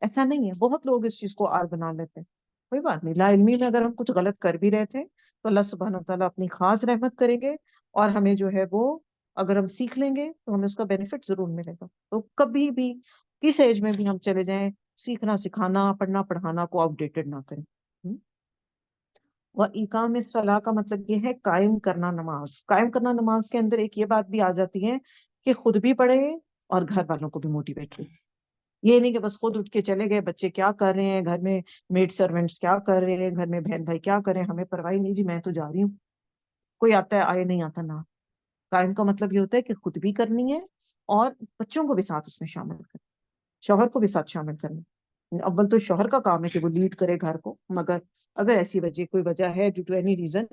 ایسا نہیں ہے. بہت لوگ اس چیز کو آر بنا لیتے ہیں. کوئی بات نہیں, لا علمی میں اگر ہم کچھ غلط کر بھی رہے تھے تو اللہ سبحانہ و تعالیٰ اپنی خاص رحمت کریں گے, اور ہمیں جو ہے وہ, اگر ہم سیکھ لیں گے تو ہمیں اس کا بینیفٹ ضرور ملے گا. تو کبھی بھی کس ایج میں بھی ہم چلے جائیں, سیکھنا سکھانا پڑھنا پڑھانا کو آؤٹ ڈیٹڈ نہ کریں. اقام الصلاح کا مطلب یہ ہے قائم کرنا نماز. قائم کرنا نماز کے اندر ایک یہ بات بھی آ جاتی ہے کہ خود بھی پڑھے اور گھر والوں کو بھی موٹیویٹ کرے. یہ نہیں کہ بس خود اٹھ کے چلے گئے, بچے کیا کر رہے ہیں گھر میں, میڈ سرونٹس کیا کر رہے ہیں گھر میں, بہن بھائی کیا کر رہے ہیں, ہمیں پرواہ نہیں جی, میں تو جا رہی ہوں. کوئی آتا ہے آئے, نہیں آتا نہ. قائم کا مطلب یہ ہوتا ہے کہ خود بھی کرنی ہے اور بچوں کو بھی ساتھ اس میں شامل کرنا, شوہر کو بھی ساتھ شامل کرنا. اول تو شوہر کا کام ہے کہ وہ لیڈ کرے گھر کو, مگر اگر ایسی کوئی وجہ ہے ڈیو ٹو اینی ریزن,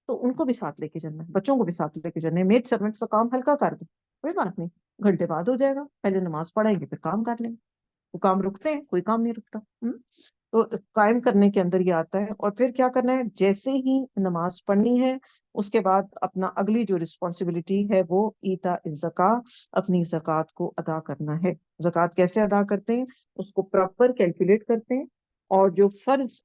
تو ان کو بھی ساتھ لے کے چلنا ہے, بچوں کو بھی ساتھ لے کے چلنا ہے. میڈ سرونٹس کا کام ہلکا کر دیں, کوئی بات نہیں, گھنٹے بعد ہو جائے گا, پہلے نماز پڑھائیں گے پھر کام کر لیں گے. وہ کام رکتے ہیں, کوئی کام نہیں رکتا. تو قائم کرنے کے اندر یہ آتا ہے. اور پھر کیا کرنا ہے, جیسے ہی نماز پڑھنی ہے اس کے بعد اپنا اگلی جو رسپانسبلٹی ہے وہ ایتاء الزکاۃ, اپنی زکوٰۃ کو ادا کرنا ہے. زکوٰۃ کیسے ادا کرتے ہیں, اس کو پراپر کیلکولیٹ کرتے ہیں, اور جو فرض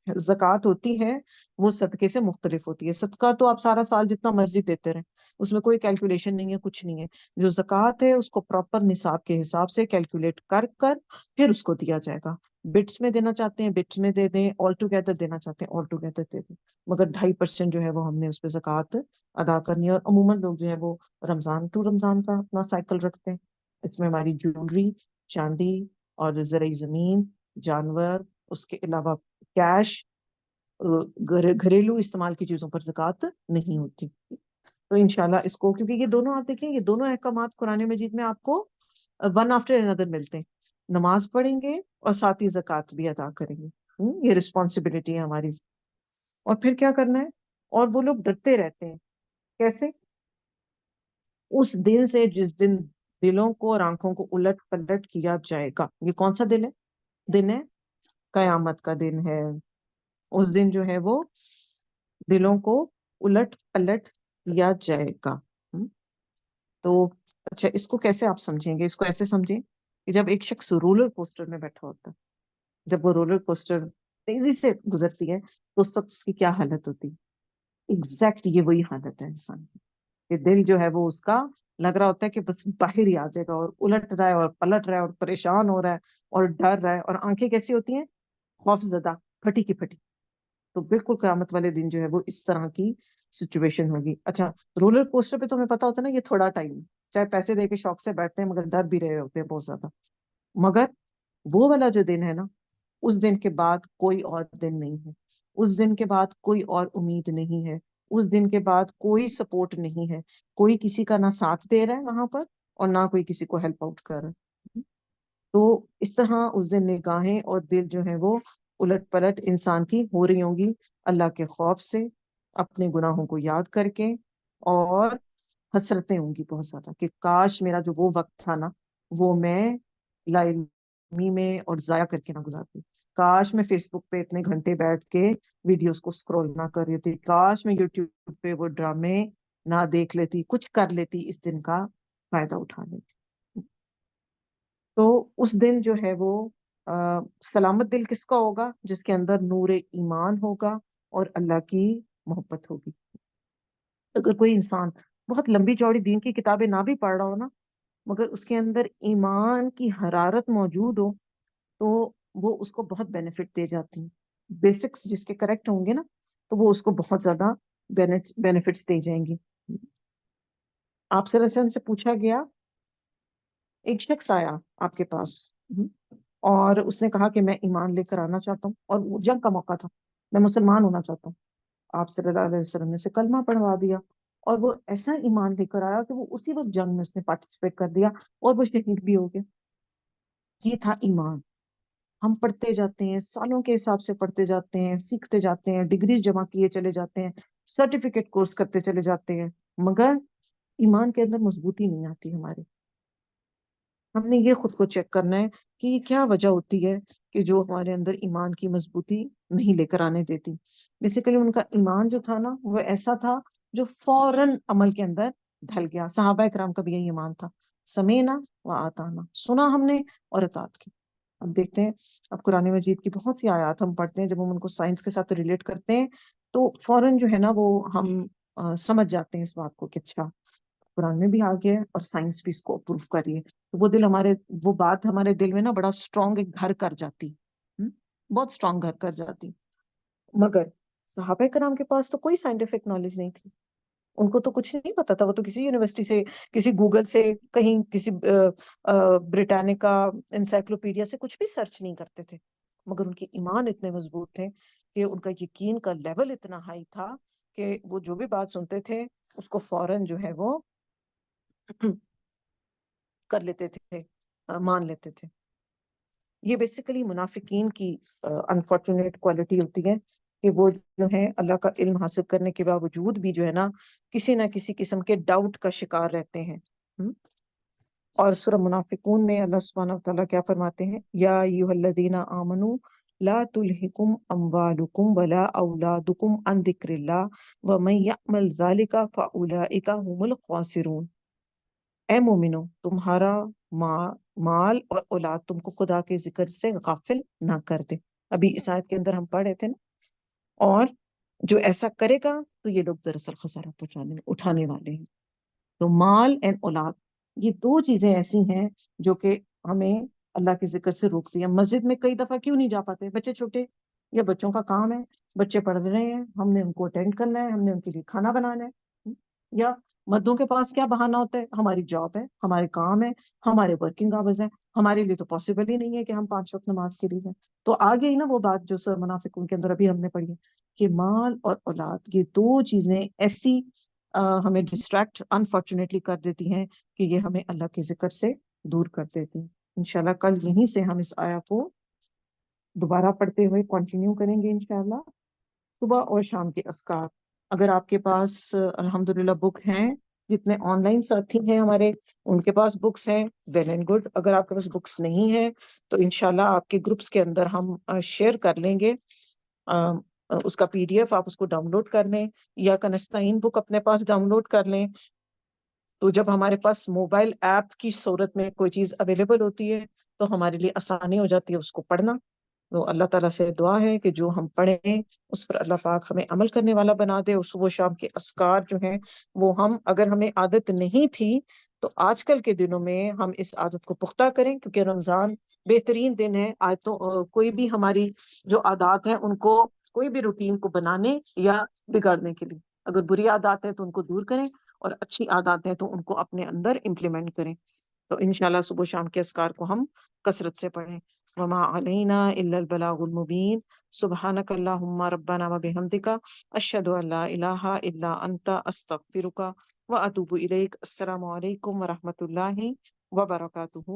زکوٰۃ ہوتی ہے وہ صدقے سے مختلف ہوتی ہے. صدقہ تو آپ سارا سال جتنا مرضی دیتے رہیں, اس میں کوئی کیلکولیشن نہیں ہے, کچھ نہیں ہے. جو زکوٰۃ ہے اس کو پراپر نصاب کے حساب سے کیلکولیٹ کر کر پھر اس کو دیا جائے گا. بٹس میں دینا چاہتے ہیں بٹس میں دے دیں, آل ٹوگیدر دینا چاہتے ہیں آل ٹوگیدر دے دیں, مگر 2.5% جو ہے وہ ہم نے اس پہ زکوٰۃ ادا کرنی ہے. اور عموماً لوگ جو ہے وہ رمضان ٹو رمضان کا اپنا سائیکل رکھتے ہیں. اس میں ہماری جیولری, چاندی اور زرعی زمین, جانور, اس کے علاوہ کیش, گھریلو استعمال کی چیزوں پر زکوٰۃ نہیں ہوتی. تو انشاءاللہ اس کو, کیونکہ یہ دونوں آپ دیکھیں, یہ دونوں احکامات قرآن مجید میں آپ کو ون آفٹر اندر ملتے ہیں. نماز پڑھیں گے اور ساتھ ہی زکوٰۃ بھی ادا کریں گے. یہ رسپانسبلٹی ہے ہماری. اور پھر کیا کرنا ہے, اور وہ لوگ ڈرتے رہتے ہیں. کیسے؟ اس دن سے جس دن دلوں کو اور آنکھوں کو الٹ پلٹ کیا جائے گا. یہ کون سا دن ہے قیامت کا دن ہے. اس دن جو ہے وہ دلوں کو الٹ پلٹ کیا جائے گا. تو اچھا, اس کو کیسے آپ سمجھیں گے؟ اس کو ایسے سمجھیں کہ جب ایک شخص رولر کوسٹر میں بیٹھا ہوتا ہے, جب وہ رولر کوسٹر تیزی سے گزرتی ہے تو اس وقت اس کی کیا حالت ہوتی ہے. ایگزیکٹ یہ وہی حالت ہے انسان کی, کہ دل جو ہے وہ اس کا لگ رہا ہوتا ہے کہ بس باہر ہی آ جائے گا, اور الٹ رہا ہے اور پلٹ رہا ہے اور پریشان ہو رہا ہے اور ڈر رہا ہے, اور آنکھیں کیسی ہوتی ہیں, خوف زدہ, پھٹی کی پھٹی. تو بالکل قیامت والے دن جو ہے وہ اس طرح کی سچویشن ہوگی. اچھا, رولر کوسٹر پہ تمہیں پتا ہوتا ہے نا, یہ تھوڑا ٹائم, چاہے پیسے دے کے شوق سے بیٹھتے ہیں مگر ڈر بھی رہے ہوتے ہیں بہت زیادہ. مگر وہ والا جو دن ہے نا, اس دن کے بعد کوئی اور دن نہیں ہے, اس دن کے بعد کوئی اور امید نہیں ہے, اس دن کے بعد کوئی سپورٹ نہیں ہے, کوئی کسی کا نہ ساتھ دے رہا ہے وہاں پر اور نہ کوئی کسی کو ہیلپ آؤٹ کر رہا ہے. تو اس طرح اس دن نگاہیں اور دل جو ہے وہ الٹ پلٹ انسان کی ہو رہی ہوں گی, اللہ کے خوف سے, اپنے گناہوں کو یاد کر کے, اور حسرتیں ہوں گی بہت زیادہ کہ کاش میرا جو وہ وقت تھا نا وہ میں لا علمی میں اور ضائع کر کے نہ گزارتی. کاش میں فیس بک پہ اتنے گھنٹے بیٹھ کے ویڈیوز کو سکرول نہ کر رہی تھی, کاش میں یوٹیوب پہ وہ ڈرامے نہ دیکھ لیتی, کچھ کر لیتی, اس دن کا فائدہ اٹھا لیتی. تو اس دن جو ہے وہ سلامت دل کس کا ہوگا؟ جس کے اندر نور ایمان ہوگا اور اللہ کی محبت ہوگی. اگر کوئی انسان بہت لمبی چوڑی دین کی کتابیں نہ بھی پڑھ رہا ہو نا, مگر اس کے اندر ایمان کی حرارت موجود ہو, تو وہ اس کو بہت بینیفٹ دے جاتی ہیں. بیسکس جس کے کریکٹ ہوں گے نا, تو وہ اس کو بہت زیادہ بینیفٹس دے جائیں گی. آپ صلی اللہ علیہ وسلم سے پوچھا گیا, ایک شخص آیا آپ کے پاس اور اس نے کہا کہ میں ایمان لے کر آنا چاہتا ہوں, اور وہ جنگ کا موقع تھا, میں مسلمان ہونا چاہتا ہوں. آپ صلی اللہ علیہ وسلم نے اسے کلمہ پڑھوا دیا, اور وہ ایسا ایمان لے کر آیا کہ وہ اسی وقت جنگ میں اس نے پارٹیسپیٹ کر دیا اور وہ شہید بھی ہو گیا. یہ تھا ایمان. ہم پڑھتے جاتے ہیں, سالوں کے حساب سے پڑھتے جاتے ہیں, سیکھتے جاتے ہیں, ڈگریز جمع کیے چلے جاتے ہیں, سرٹیفکیٹ کورس کرتے چلے جاتے ہیں, مگر ایمان کے اندر مضبوطی نہیں آتی ہمارے. ہم نے یہ خود کو چیک کرنا ہے کہ یہ کیا وجہ ہوتی ہے کہ جو ہمارے اندر ایمان کی مضبوطی نہیں لے کر آنے دیتی. بیسیکلی ان کا ایمان جو تھا نا, وہ ایسا تھا جو فوراً عمل کے اندر ڈھل گیا. صحابہ کرام کا بھی یہی ایمان تھا, سمینا و آتانا, سنا ہم نے اور اطاعت کی. اب دیکھتے ہیں, اب قرآن مجید کی بہت سی آیات ہم پڑھتے ہیں, جب ہم ان کو سائنس کے ساتھ ریلیٹ کرتے ہیں تو فوراً جو ہے نا وہ ہم سمجھ جاتے ہیں اس بات کو کہ اچھا قرآن میں بھی آ گیا ہے اور سائنس بھی اس کو اپروو کر رہی ہے. تو وہ بات ہمارے دل میں نا بڑا اسٹرانگ ایک گھر کر جاتی, بہت اسٹرانگ گھر کر جاتی. مگر صحابہ کرام کے پاس تو کوئی سائنٹیفک نالج نہیں تھی, ان کو تو کچھ نہیں پتا تھا. وہ تو کسی یونیورسٹی سے, کسی گوگل سے, کہیں کسی بریٹانیکا انسائکلوپیڈیا سے کچھ بھی سرچ نہیں کرتے تھے. مگر ان کے ایمان اتنے مضبوط تھے کہ ان کا یقین کا لیول اتنا ہائی تھا کہ وہ جو بھی بات سنتے تھے اس کو فوراً جو ہے وہ کر لیتے تھے, مان لیتے تھے. یہ بیسیکلی منافقین کی انفارچونیٹ کوالٹی ہوتی ہے کہ وہ جو ہے اللہ کا علم حاصل کرنے کے باوجود بھی جو ہے نا کسی نہ کسی قسم کے ڈاؤٹ کا شکار رہتے ہیں. اور سورہ منافقون میں اللہ سبحانہ وتعالیٰ کیا فرماتے ہیں, یا ایھا الذین آمنوا لا تلہکم اموالکم ولا اولادکم عن ذکر اللہ ومن یعمل ذلک فاولئک هم الخاسرون. اے مومنو, تمہارا مال اور اولاد تم کو خدا کے ذکر سے غافل نہ کر دے. ابھی اس آیت کے اندر ہم پڑھ رہے تھے نا, اور جو ایسا کرے گا تو یہ لوگ دراصل خسارہ اٹھانے والے ہیں. تو مال اینڈ اولاد, یہ دو چیزیں ایسی ہیں جو کہ ہمیں اللہ کے ذکر سے روکتی ہیں. مسجد میں کئی دفعہ کیوں نہیں جا پاتے بچے چھوٹے, یا بچوں کا کام ہے, بچے پڑھ رہے ہیں, ہم نے ان کو اٹینڈ کرنا ہے, ہم نے ان کے لیے کھانا بنانا ہے. یا مردوں کے پاس کیا بہانہ ہوتا ہے, ہماری جاب ہے, ہمارے کام ہے, ہمارے ورکنگ آورز ہیں, ہمارے لیے تو پاسبل ہی نہیں ہے کہ ہم 5 وقت نماز کے لیے جائیں. تو آگے ہی نا وہ بات جو سورہ منافقون کے اندر ابھی ہم نے پڑھی ہے کہ مال اور اولاد, یہ دو چیزیں ایسی ہمیں ڈسٹریکٹ انفارچونیٹلی کر دیتی ہیں کہ یہ ہمیں اللہ کے ذکر سے دور کر دیتی ہیں. انشاءاللہ کل یہیں سے ہم اس آیا کو دوبارہ پڑھتے ہوئے کنٹینیو کریں گے انشاءاللہ. صبح اور شام کے اذکار, اگر آپ کے پاس الحمدللہ بک ہیں, جتنے آن لائن ساتھی ہیں ہمارے ان کے پاس بکس ہیں, ویل اینڈ گڈ. اگر آپ کے پاس بکس نہیں ہیں تو انشاءاللہ آپ کے گروپس کے اندر ہم شیئر کر لیں گے اس کا PDF, آپ اس کو ڈاؤن لوڈ کر لیں, یا کنستائن بک اپنے پاس ڈاؤن لوڈ کر لیں. تو جب ہمارے پاس موبائل ایپ کی صورت میں کوئی چیز اویلیبل ہوتی ہے تو ہمارے لیے آسانی ہو جاتی ہے اس کو پڑھنا. تو اللہ تعالیٰ سے دعا ہے کہ جو ہم پڑھیں اس پر اللہ پاک ہمیں عمل کرنے والا بنا دے. اور صبح و شام کے اذکار جو ہیں وہ ہم, اگر ہمیں عادت نہیں تھی تو آج کل کے دنوں میں ہم اس عادت کو پختہ کریں, کیونکہ رمضان بہترین دن ہے. آج تو کوئی بھی ہماری جو عادات ہیں ان کو, کوئی بھی روٹین کو بنانے یا بگاڑنے کے لیے, اگر بری عادات ہیں تو ان کو دور کریں, اور اچھی عادات ہیں تو ان کو اپنے اندر امپلیمنٹ کریں. تو انشاءاللہ صبح و شام کے اذکار کو ہم کثرت سے پڑھیں. وما علینا الا البلاغ المبین. سبحانک اللہم ربنا وبحمدک, اشہد ان لا الہ الا انت, استغفرک واتوب الیک. السلام علیکم ورحمۃ اللہ وبرکاتہ.